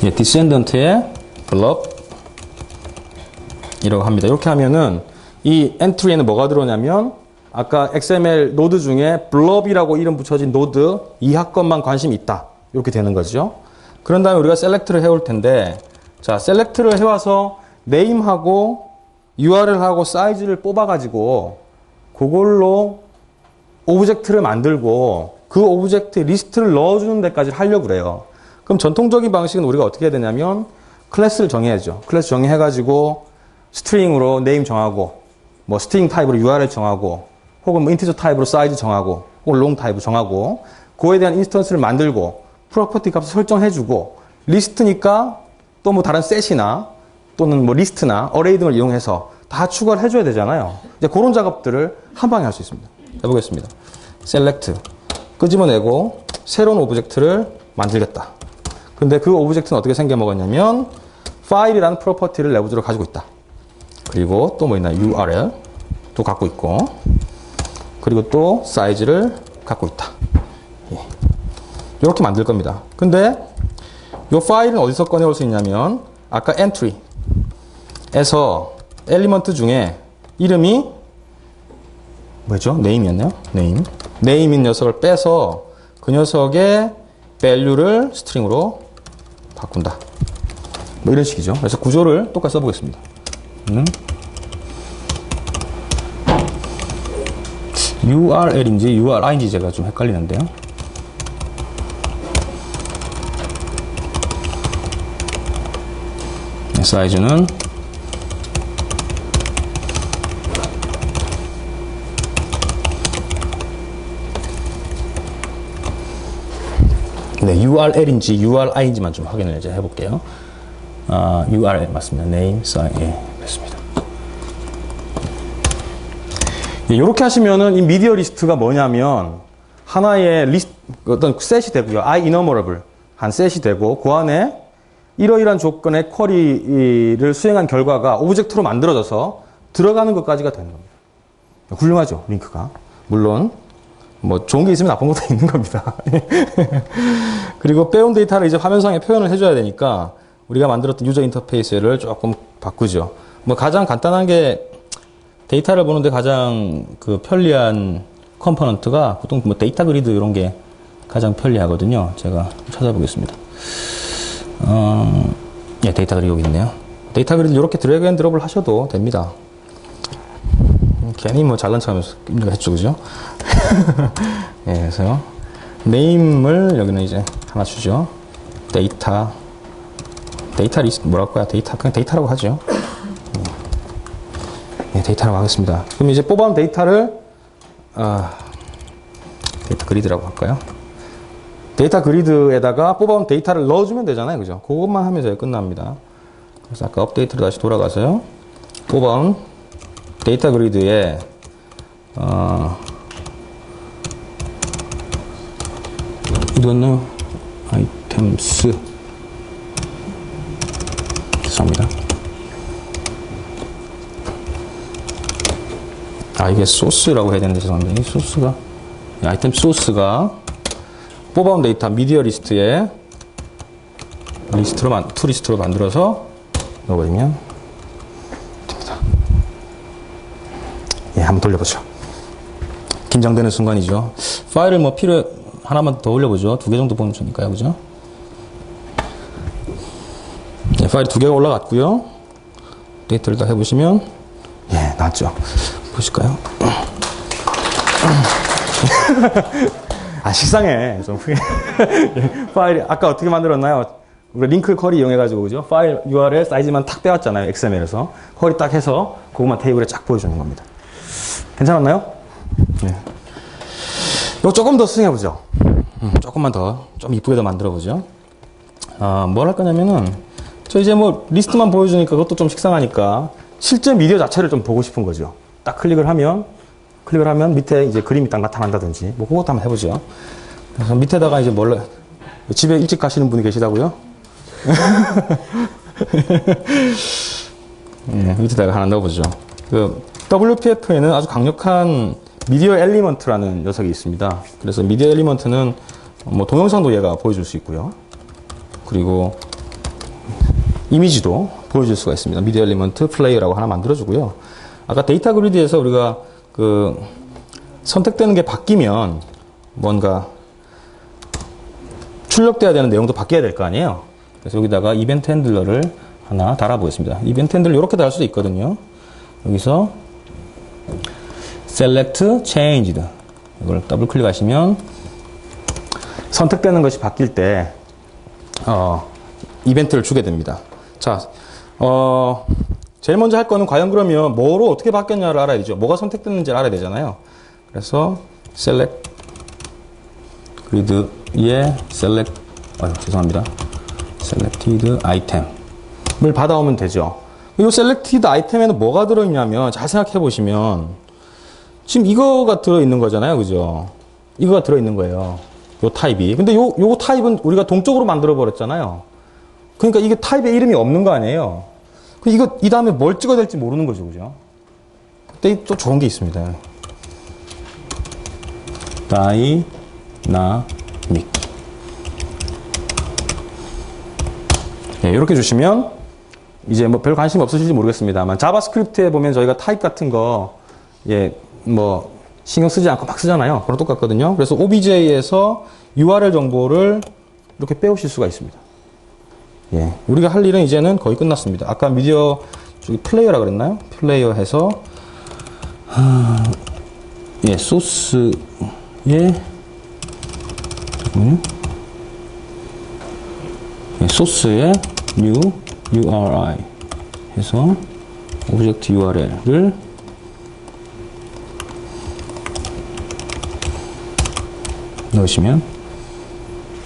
Speaker 1: descendant의 블럽 이라고 합니다. 이렇게 하면은 이 엔트리에는 뭐가 들어오냐면 아까 XML 노드 중에 블럽이라고 이름 붙여진 노드 이하 것만 관심이 있다. 이렇게 되는 거죠. 그런 다음에 우리가 셀렉트를 해올 텐데 자, 셀렉트를 해와서 네임하고 URL하고 사이즈를 뽑아가지고 그걸로 오브젝트를 만들고 그 오브젝트 리스트를 넣어주는 데까지 하려고 그래요. 그럼 전통적인 방식은 우리가 어떻게 해야 되냐면 클래스를 정해야죠. 클래스 정의해가지고 스트링으로 네임 정하고 뭐 스트링 타입으로 URL 정하고 혹은 뭐 인티저 타입으로 사이즈 정하고 혹은 롱 타입으로 정하고 그거에 대한 인스턴스를 만들고 프로퍼티 값을 설정해주고 리스트니까 또 뭐 다른 셋이나 또는 뭐 리스트나 어레이 등을 이용해서 다 추가를 해줘야 되잖아요. 이제 그런 작업들을 한 방에 할 수 있습니다. 해보겠습니다. 셀렉트 끄집어내고 새로운 오브젝트를 만들겠다. 근데 그 오브젝트는 어떻게 생겨먹었냐면 파일이라는 프로퍼티를 내부적으로 가지고 있다. 그리고 또 뭐 있나 URL 또 갖고 있고 그리고 또 사이즈를 갖고 있다. 예. 이렇게 만들 겁니다. 근데 이 파일은 어디서 꺼내올 수 있냐면 아까 entry에서 엘리먼트 중에 이름이 뭐죠? 네임이었나요? 네임인 녀석을 빼서 그 녀석의 value를 스트링으로 바꾼다. 뭐 이런 식이죠. 그래서 구조를 똑같이 써보겠습니다. URL인지 URI인지 제가 좀 헷갈리는데요. 사이즈는 네, URL인지 URI인지만 좀 확인을 이제 해볼게요. URL 맞습니다. name, size, 예, 됐습니다. 이렇게 하시면은 이 미디어 리스트가 뭐냐면 하나의 리스트, 어떤 셋이 되고요. IEnumerable 한 셋이 되고 그 안에 이러이러한 조건의 쿼리를 수행한 결과가 오브젝트로 만들어져서 들어가는 것까지가 되는 겁니다. 훌륭하죠, 링크가. 물론 뭐 좋은 게 있으면 나쁜 것도 있는 겁니다. 그리고 빼온 데이터를 이제 화면상에 표현을 해줘야 되니까 우리가 만들었던 유저 인터페이스를 조금 바꾸죠. 뭐 가장 간단한 게 데이터를 보는데 가장 그 편리한 컴포넌트가 보통 뭐 데이터 그리드 이런 게 가장 편리하거든요. 제가 찾아보겠습니다. 예, 데이터 그리드 여기 있네요. 데이터 그리드 이렇게 드래그 앤 드롭을 하셔도 됩니다. 괜히 뭐 잘난 척 하면서 했죠, 그죠? 예, 그래서 네임을 여기는 이제 하나 주죠. 데이터 리스트 뭐랄 거야? 그냥 데이터라고 하죠. 예, 데이터라고 하겠습니다. 그럼 이제 뽑아온 데이터를 데이터 그리드라고 할까요? 데이터 그리드에다가 뽑아온 데이터를 넣어주면 되잖아요, 그죠? 그것만 하면 저희 끝납니다. 그래서 아까 업데이트로 다시 돌아가서요. 뽑아온 데이터 그리드에 이거는 아이템스 죄송합니다. 이게 소스라고 해야 되는데 죄송합니다. 이 소스가 아이템 소스가 뽑아온 데이터 미디어 리스트에 투 리스트로 만들어서 넣어버리면 됩니다. 예, 한번 돌려보죠. 긴장되는 순간이죠. 파일을 뭐 하나만 더 올려보죠. 2개 정도 보면 좋으니까요, 그죠? 예, 파일이 2개가 올라갔고요. 데이터를 다 해보시면 예, 나왔죠. 보실까요? 식상해. 좀 파일이 아까 어떻게 만들었나요? 우리 링크 쿼리 이용해가지고 그죠? 파일 URL 사이즈만 탁 빼왔잖아요. XML에서 쿼리 딱 해서 그것만 테이블에 쫙 보여주는 겁니다. 괜찮았나요? 네. 이거 조금 더 수행해보죠. 조금만 더 좀 이쁘게 더 만들어보죠. 뭘 할 거냐면은 저 이제 뭐 리스트만 보여주니까 그것도 좀 식상하니까 실제 미디어 자체를 좀 보고 싶은 거죠. 딱 클릭을 하면 밑에 이제 그림이 딱 나타난다든지 뭐 그것도 한번 해보죠. 그래서 밑에다가 이제 집에 일찍 가시는 분이 계시다고요? 네, 밑에다가 하나 넣어보죠. 그 WPF에는 아주 강력한 미디어 엘리먼트라는 녀석이 있습니다. 그래서 미디어 엘리먼트는 뭐 동영상도 얘가 보여줄 수 있고요. 그리고 이미지도 보여줄 수가 있습니다. 미디어 엘리먼트 플레이어라고 하나 만들어주고요. 아까 데이터 그리드에서 우리가 그 선택되는 게 바뀌면 뭔가 출력돼야 되는 내용도 바뀌어야 될 거 아니에요. 그래서 여기다가 이벤트 핸들러를 하나 달아보겠습니다. 이벤트 핸들러 이렇게 달 수도 있거든요. 여기서 select changed 이걸 더블 클릭하시면 선택되는 것이 바뀔 때 이벤트를 주게 됩니다. 자, 제일 먼저 할 거는 과연 그러면 뭐로 어떻게 바뀌었냐를 알아야 되죠. 뭐가 선택됐는지를 알아야 되잖아요. 그래서 select grid에 select 죄송합니다. selected item을 받아오면 되죠. 이 selected item에는 뭐가 들어있냐면 잘 생각해 보시면 지금 이거가 들어있는 거잖아요, 그죠? 이거가 들어있는 거예요. 요 타입이. 근데 요 타입은 우리가 동적으로 만들어 버렸잖아요. 그러니까 이게 타입의 이름이 없는 거 아니에요. 이 다음에 뭘 찍어야 될지 모르는 거죠, 그죠? 그때 또 좋은 게 있습니다. 다이나믹. 네, 이렇게 주시면 이제 뭐 별 관심 없으실지 모르겠습니다만 자바스크립트에 보면 저희가 타입 같은 거 뭐 신경 쓰지 않고 막 쓰잖아요. 그랑 똑같거든요. 그래서 OBJ에서 URL 정보를 이렇게 빼오실 수가 있습니다. 예, 우리가 할 일은 이제는 거의 끝났습니다. 아까 미디어 저기 플레이어라 그랬나요? 플레이어 해서 소스에 잠깐만요. 소스에 new URI 해서 오브젝트 URL을 넣으시면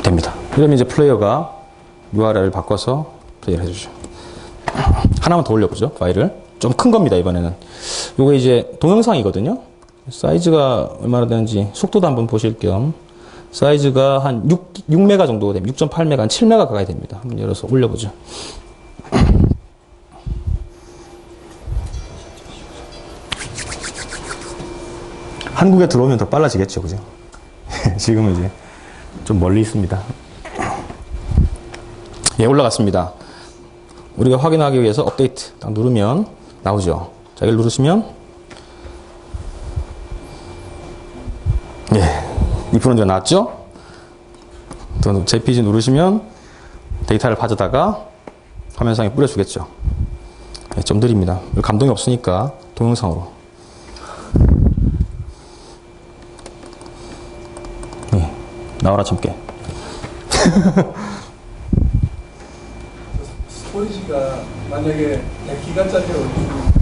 Speaker 1: 됩니다. 그러면 이제 플레이어가 URL을 바꿔서 플레이를 해주죠. 하나만 더 올려보죠. 파일을 좀 큰 겁니다. 이번에는 요거 이제 동영상이거든요. 사이즈가 얼마나 되는지 속도도 한번 보실 겸 사이즈가 한 6메가 정도 됩니다. 6.8메가, 한 7메가 가까이 됩니다. 한번 열어서 올려보죠. 한국에 들어오면 더 빨라지겠죠, 그죠? 지금은 이제 좀 멀리 있습니다. 예, 올라갔습니다. 우리가 확인하기 위해서 업데이트 딱 누르면 나오죠. 자, 이걸 누르시면 예, 2%가 나왔죠? 또 JPG 누르시면 데이터를 가져다가 화면상에 뿌려주겠죠. 예, 좀 느립니다. 감동이 없으니까 동영상으로. 예, 나와라 참깨.
Speaker 3: 스토리지가 만약에 100기가짜리를 올리면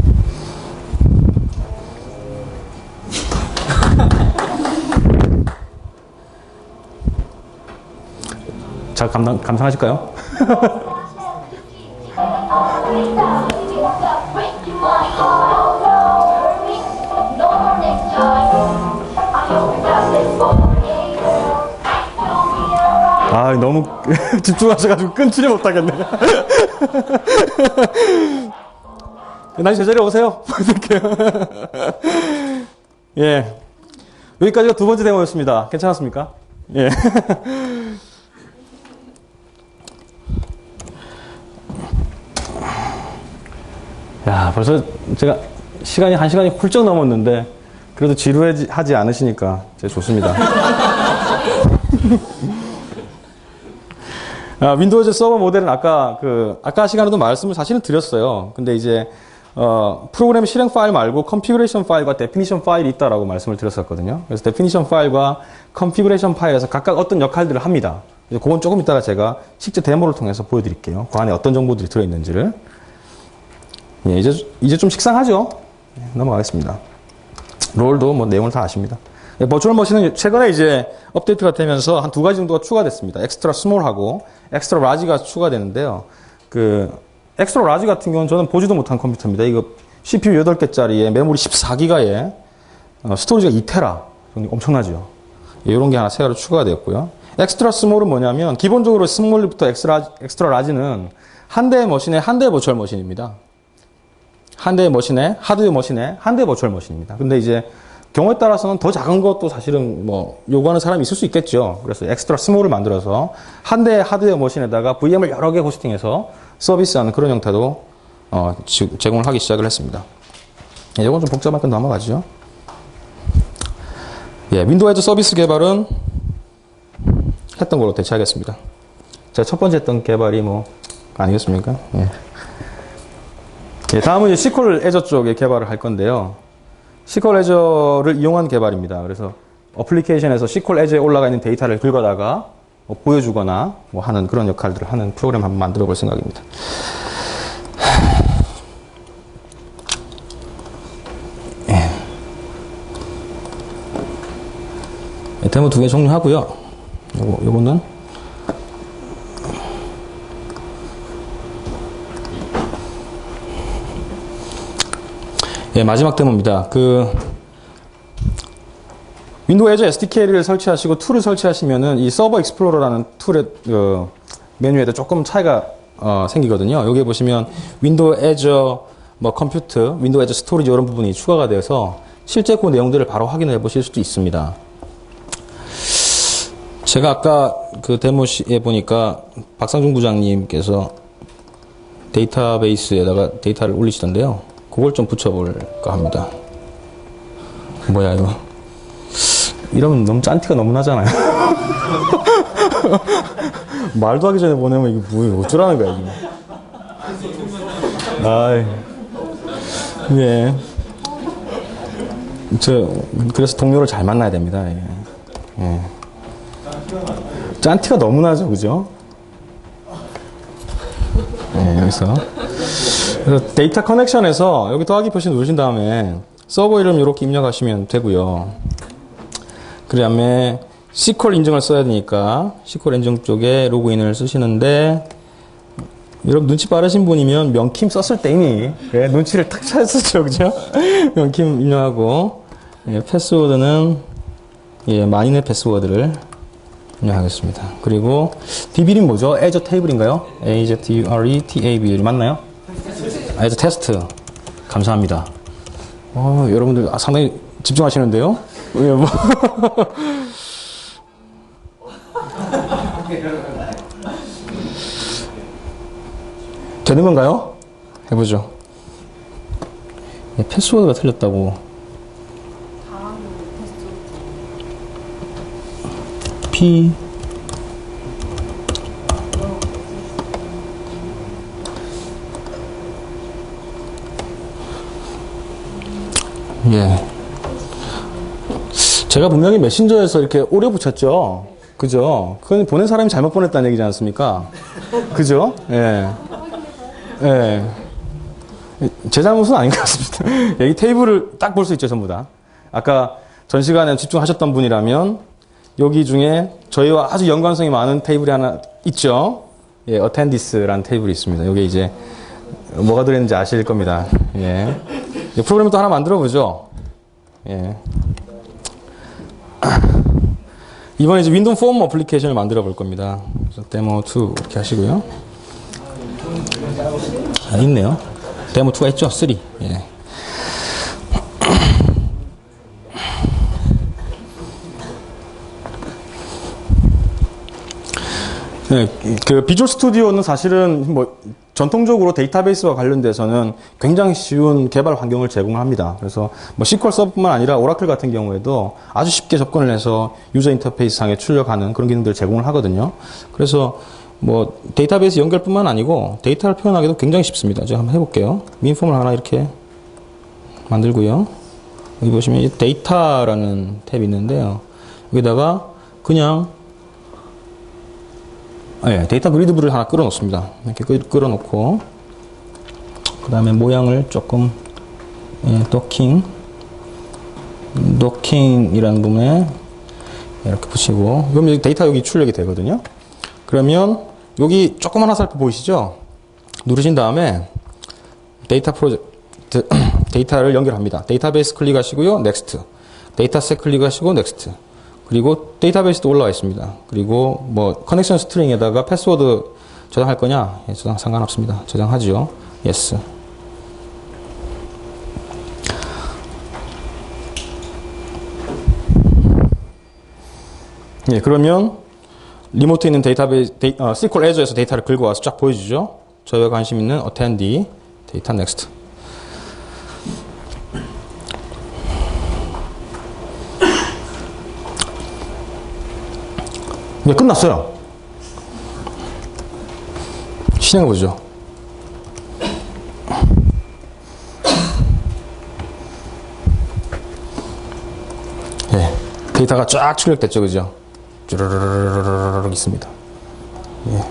Speaker 1: 잘 감상하실까요? 아, 너무 집중하셔가지고 끊지를 못하겠네. 다시 제자리에 오세요. 보여드릴게요. 예. 여기까지가 두 번째 데모였습니다. 괜찮았습니까? 예. 야, 벌써 제가 시간이 1시간이 훌쩍 넘었는데, 그래도 지루하지 않으시니까 제가 좋습니다. 윈도우즈 서버 모델은 아까 시간에도 말씀을 사실은 드렸어요. 근데 이제, 프로그램 실행 파일 말고 컨피그레이션 파일과 데피니션 파일이 있다라고 말씀을 드렸었거든요. 그래서 데피니션 파일과 컨피그레이션 파일에서 각각 어떤 역할들을 합니다. 그건 조금 이따가 제가 실제 데모를 통해서 보여드릴게요. 그 안에 어떤 정보들이 들어있는지를. 예, 이제 좀 식상하죠? 네, 넘어가겠습니다. 롤도 뭐 내용을 다 아십니다. 예, 버추얼 머신은 최근에 이제 업데이트가 되면서 한 두 가지 정도가 추가됐습니다. 엑스트라 스몰하고 엑스트라 라지가 추가되는데요. 엑스트라 라지 같은 경우는 저는 보지도 못한 컴퓨터입니다. 이거 CPU 8개짜리에 메모리 14기가에 스토리지가 2테라. 엄청나죠? 예, 이런 게 하나 새로 추가가 되었고요. 엑스트라 스몰은 뭐냐면 기본적으로 스몰부터 엑스트라 라지는 한 대의 머신에 한 대의 버추얼 머신입니다. 한 대의 머신에, 하드웨어 머신에 한 대의 버추얼 머신입니다. 근데 이제 경우에 따라서는 더 작은 것도 사실은 뭐 요구하는 사람이 있을 수 있겠죠. 그래서 엑스트라 스몰을 만들어서 한 대의 하드웨어 머신에다가 VM을 여러 개 호스팅해서 서비스하는 그런 형태도 제공을 하기 시작을 했습니다. 예, 이건 좀 복잡하니까 넘어가죠. 예, 윈도우 에즈 서비스 개발은 했던 걸로 대체하겠습니다. 제가 첫 번째 했던 개발이 뭐 아니겠습니까? 예. 예, 다음은 이제 SQL 애저 쪽에 개발을 할 건데요. SQL 애저를 이용한 개발입니다. 그래서 어플리케이션에서 SQL 애저에 올라가 있는 데이터를 긁어다가 뭐 보여주거나 뭐 하는 그런 역할들을 하는 프로그램 한번 만들어 볼 생각입니다. 예. 데모 2개 종료하고요. 요거는 예, 마지막 데모입니다. 윈도우 애저 SDK를 설치하시고 툴을 설치하시면은 이 서버 익스플로러라는 툴의 메뉴에도 조금 차이가 생기거든요. 여기 보시면 윈도우 애저 뭐 컴퓨터, 윈도우 애저 스토리지 이런 부분이 추가가 되어서 실제 그 내용들을 바로 확인해 보실 수도 있습니다. 제가 아까 그 데모에 보니까 박상중 부장님께서 데이터베이스에다가 데이터를 올리시던데요. 그걸 좀 붙여볼까 합니다. 뭐야 이거. 이러면 너무 짠티가 너무 나잖아요. 말도 하기 전에 보내면 이게 뭐예요? 어쩌라는 거야 이게. 아이. 예. 그래서 동료를 잘 만나야 됩니다. 예. 예. 짠티가 너무 나죠, 그죠? 예, 여기서. 그래서 데이터 커넥션에서 여기 더하기 표시 누르신 다음에 서버 이름 이렇게 입력하시면 되고요. 그 다음에 SQL 인증을 써야 되니까 SQL 인증 쪽에 로그인을 쓰시는데 여러분 눈치 빠르신 분이면 명킴 썼을 때 이미 눈치를 탁 찼었죠, 그죠? 명킴 입력하고 예, 패스워드는 예, 마인의 패스워드를 입력하겠습니다. 그리고 DB는 뭐죠? Azure 테이블인가요? AZURE 맞나요? Azure 테스트. 감사합니다. 여러분들 상당히 집중하시는데요? 예, 뭐. 되는 건가요? 해보죠. 예, 패스워드가 틀렸다고. P 예. 제가 분명히 메신저에서 이렇게 오려 붙였죠. 그죠? 그건 보낸 사람이 잘못 보냈다는 얘기지 않습니까? 그죠? 예. 예. 제 잘못은 아닌 것 같습니다. 여기 테이블을 딱 볼 수 있죠, 전부 다. 아까 전 시간에 집중하셨던 분이라면 여기 중에 저희와 아주 연관성이 많은 테이블이 하나 있죠. 예, attendees라는 테이블이 있습니다. 여기 이제 뭐가 들어있는지 아실 겁니다. 예. 프로그램을 또 하나 만들어 보죠. 예. 이번에 이제 윈도우 폼 어플리케이션을 만들어 볼 겁니다. 그래서 데모 2 이렇게 하시고요. 있네요. 데모 2가 있죠? 3. 예. 네, 그 비주얼 스튜디오는 사실은 뭐 전통적으로 데이터베이스와 관련돼서는 굉장히 쉬운 개발 환경을 제공합니다. 그래서 뭐 SQL 서버뿐만 아니라 오라클 같은 경우에도 아주 쉽게 접근을 해서 유저 인터페이스 상에 출력하는 그런 기능들을 제공을 하거든요. 그래서 뭐 데이터베이스 연결뿐만 아니고 데이터를 표현하기도 굉장히 쉽습니다. 제가 한번 해볼게요. 민폼을 하나 이렇게 만들고요. 여기 보시면 이 데이터라는 탭이 있는데요. 여기다가 그냥 예, 데이터 그리드뷰를 하나 끌어 놓습니다. 이렇게 끌어 놓고 그 다음에 모양을 조금 예, 도킹이라는 부분에 이렇게 붙이고 그러면 데이터 여기 출력이 되거든요. 그러면 여기 조그만 화살표 보이시죠? 누르신 다음에 데이터 프로젝트 데이터를 연결합니다. 데이터베이스 클릭하시고요. 넥스트. 데이터셋 클릭하시고 넥스트. 그리고 데이터베이스도 올라와 있습니다. 그리고 뭐 커넥션 스트링에다가 패스워드 저장할 거냐? 예, 저장 상관없습니다. 저장하죠. 예스. 예, 그러면 리모트에 있는 데이터베이스 SQL Azure에서 데이터를 긁어 와서 쫙 보여주죠. 저희가 관심 있는 attendee 데이터 넥스트. 네, 끝났어요. 실행해보죠. 네, 데이터가 쫙 출력됐죠, 그죠? 쭈르르르르르 있습니다. 예.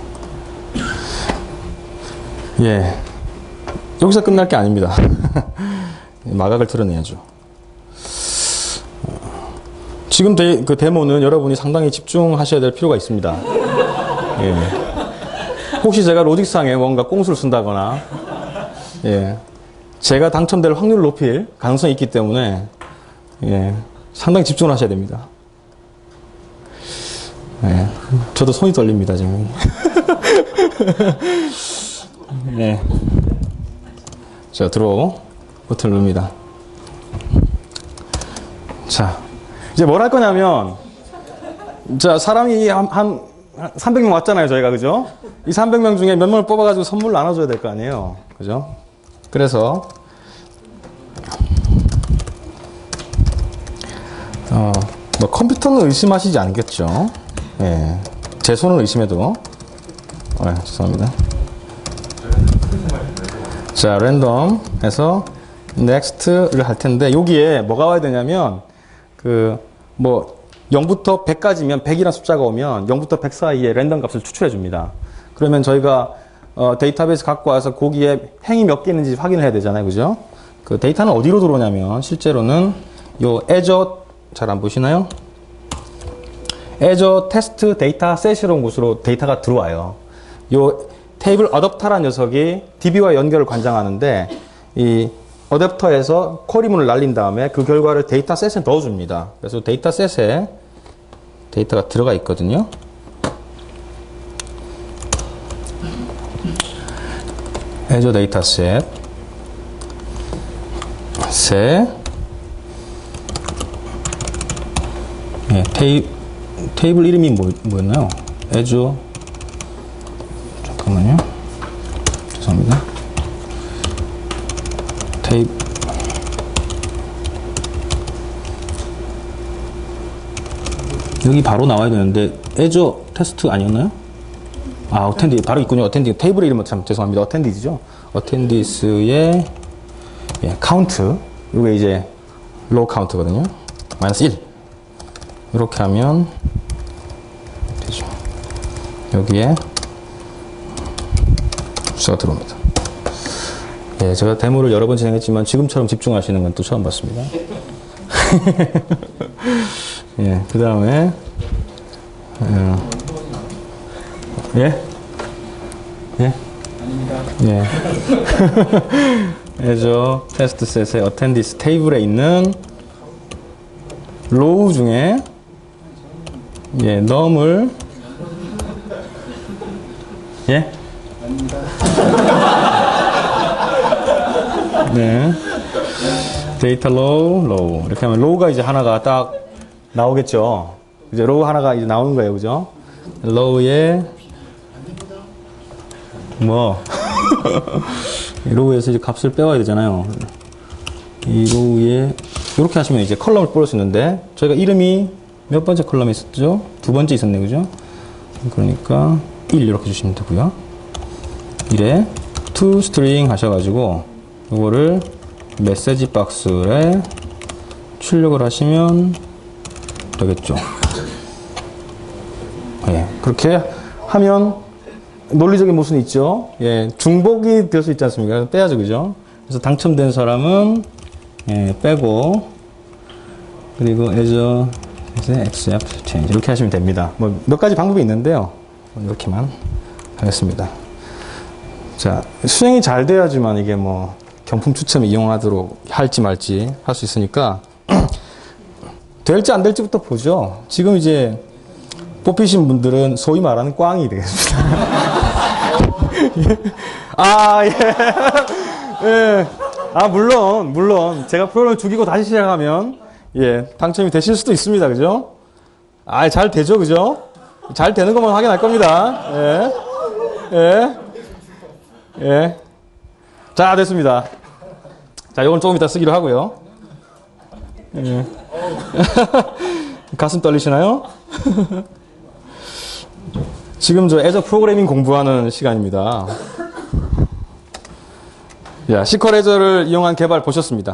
Speaker 1: 예. 여기서 끝날 게 아닙니다. 마각을 드러내야죠. 지금 그 데모는 여러분이 상당히 집중하셔야 될 필요가 있습니다. 예. 혹시 제가 로직상에 뭔가 꼼수를 쓴다거나, 예. 제가 당첨될 확률을 높일 가능성이 있기 때문에, 예. 상당히 집중을 하셔야 됩니다. 예. 저도 손이 떨립니다, 지금. 네. 자, 드로우 버튼을 누릅니다. 자, 이제 뭘 할 거냐면, 자, 사람이 한 300명 왔잖아요, 저희가, 그죠? 이 300명 중에 몇 명을 뽑아가지고 선물을 나눠줘야 될 거 아니에요, 그죠? 그래서, 뭐 컴퓨터는 의심하시지 않겠죠? 예. 제 손을 의심해도, 죄송합니다. 자, 랜덤에서 next를 할 텐데, 여기에 뭐가 와야 되냐면, 0부터 100까지면 100이라는 숫자가 오면 0부터 100 사이에 랜덤 값을 추출해 줍니다. 그러면 저희가 데이터베이스 갖고 와서 거기에 행이 몇 개 있는지 확인을 해야 되잖아요. 그죠? 그 데이터는 어디로 들어오냐면 실제로는 요 Azure 잘 안 보시나요? Azure 테스트 데이터 셋이라는 곳으로 데이터가 들어와요. 요 테이블 어댑터라는 녀석이 DB와 연결을 관장하는데 이 어댑터에서 쿼리문을 날린 다음에 그 결과를 데이터셋에 넣어줍니다. 그래서 데이터셋에 데이터가 들어가 있거든요. 애저 데이터셋 예, 테이블 이름이 뭐였나요? 애저 잠깐만요. 죄송합니다. 여기 바로 나와야 되는데 애저 테스트 아니었나요? 아, 어텐디 바로 있군요. 어텐디 테이블의 이름은 참 죄송합니다. 어텐디스죠. 어텐디스의 예, 카운트. 이게 이제 로우 카운트거든요. 마이너스 1. 이렇게 하면 되죠. 여기에 숫자가 들어옵니다. 예, 제가 데모를 여러 번 진행했지만 지금처럼 집중하시는 건 또 처음 봤습니다. 예, 그 다음에 예? 예? 예. 애저 테스트 셋의 어텐디스 테이블에 있는 로우 중에 예, num을 예? 네. 데이터 로우 이렇게 하면 로우가 이제 하나가 딱 나오겠죠. 이제 로우 하나가 이제 나오는 거예요, 그죠? 로우에 뭐 로우에서 이제 값을 빼와야 되잖아요. 이 로우에 이렇게 하시면 이제 컬럼을 뽑을 수 있는데 저희가 이름이 몇 번째 컬럼에 있었죠? 두 번째 있었네, 그죠? 그러니까 1 이렇게 주시면 되고요. 1에 to string 하셔가지고 이거를 메시지 박스에 출력을 하시면 되겠죠. 예, 그렇게 하면 논리적인 모순이 있죠. 예, 중복이 될 수 있지 않습니까? 그래서 빼야죠, 그죠? 그래서 당첨된 사람은 예, 빼고 그리고 as accept change 이렇게 하시면 됩니다. 뭐 몇 가지 방법이 있는데요. 이렇게만 하겠습니다. 자, 수행이 잘 돼야지만 이게 뭐 경품 추첨에 이용하도록 할지 말지 할 수 있으니까 될지 안 될지부터 보죠. 지금 이제 뽑히신 분들은 소위 말하는 꽝이 되겠습니다. 아, 예. 예. 아, 물론. 제가 프로그램을 죽이고 다시 시작하면, 예, 당첨이 되실 수도 있습니다. 그죠? 아, 잘 되죠. 그죠? 잘 되는 것만 확인할 겁니다. 예. 예. 예. 자, 됐습니다. 자, 이건 조금 이따 쓰기로 하고요. 예. 가슴 떨리시나요? 지금 저 애저 프로그래밍 공부하는 시간입니다. 야, 시퀄 애저를 이용한 개발 보셨습니다.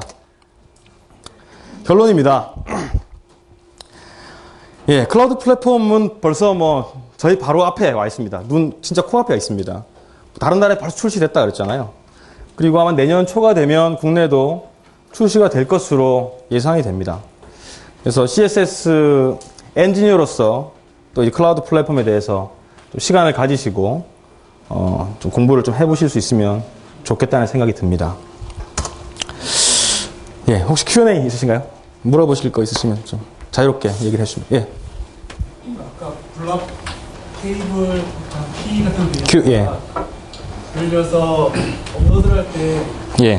Speaker 1: 결론입니다. 예, 클라우드 플랫폼은 벌써 뭐 저희 바로 앞에 와 있습니다. 진짜 코앞에 있습니다. 다른 나라에 벌써 출시됐다 그랬잖아요. 그리고 아마 내년 초가 되면 국내도 출시가 될 것으로 예상이 됩니다. 그래서 CSS 엔지니어로서 또 이 클라우드 플랫폼에 대해서 좀 시간을 가지시고 좀 공부를 좀 해보실 수 있으면 좋겠다는 생각이 듭니다. 예, 혹시 Q&A 있으신가요? 물어보실 거 있으시면 좀 자유롭게 얘기를 해주시면. 예.
Speaker 3: 아까 블럭 테이블 키 같은 거
Speaker 1: Q, 예.
Speaker 3: 예를 들어서 업로드를 할 때
Speaker 1: 예.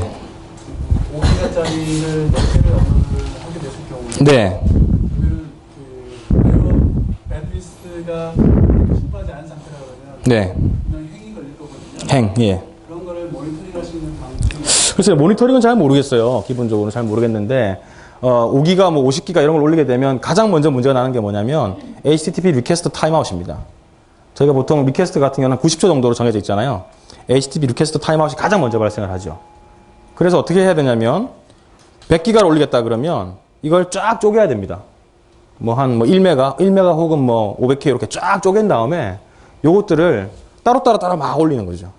Speaker 3: 5기가짜리를 4개를 업로드를 하게 됐을 경우에
Speaker 1: 네.
Speaker 3: 그러면 그 배드리스트가 충분하지 않은 상태라 그러면
Speaker 1: 네.
Speaker 3: 그냥 행이 걸릴 거거든요.
Speaker 1: 예.
Speaker 3: 그런 거를 모니터링 할 수 있는 방법이
Speaker 1: 글쎄요, 모니터링은 잘 모르겠어요. 기본적으로 잘 모르겠는데, 5기가, 뭐 50기가 이런 걸 올리게 되면 가장 먼저 문제가 나는 게 뭐냐면, HTTP 리퀘스트 타임아웃입니다. 저희가 보통 리퀘스트 같은 경우는 90초 정도로 정해져 있잖아요. HTTP 리퀘스트 타임아웃이 가장 먼저 발생을 하죠. 그래서 어떻게 해야 되냐면, 100기가를 올리겠다 그러면, 이걸 쫙 쪼개야 됩니다. 뭐 1메가 혹은 뭐 500K 이렇게 쫙 쪼갠 다음에, 요것들을 따로따로 막 올리는 거죠.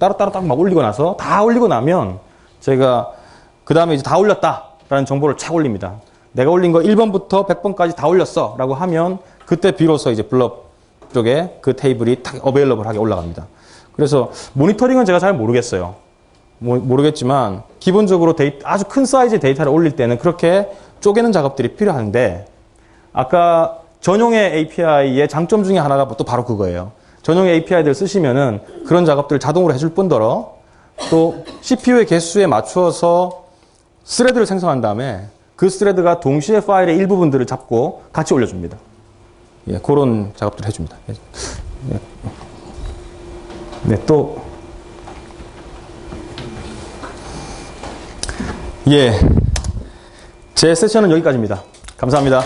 Speaker 1: 따로따로 딱 막 올리고 나서, 다 올리고 나면, 제가 그 다음에 이제 다 올렸다라는 정보를 착 올립니다. 내가 올린 거 1번부터 100번까지 다 올렸어 라고 하면 그때 비로소 이제 블럭 쪽에 그 테이블이 탁 어베일러블하게 올라갑니다. 그래서 모니터링은 제가 잘 모르겠어요. 모르겠지만 기본적으로 아주 큰 사이즈의 데이터를 올릴 때는 그렇게 쪼개는 작업들이 필요한데 아까 전용의 API의 장점 중에 하나가 또 바로 그거예요. 전용의 API들 쓰시면은 그런 작업들을 자동으로 해줄 뿐더러 또 CPU의 개수에 맞추어서 스레드를 생성한 다음에 그 스레드가 동시에 파일의 일부분들을 잡고 같이 올려줍니다. 예, 그런 작업들을 해줍니다. 네, 또 예, 제 세션은 여기까지입니다. 감사합니다.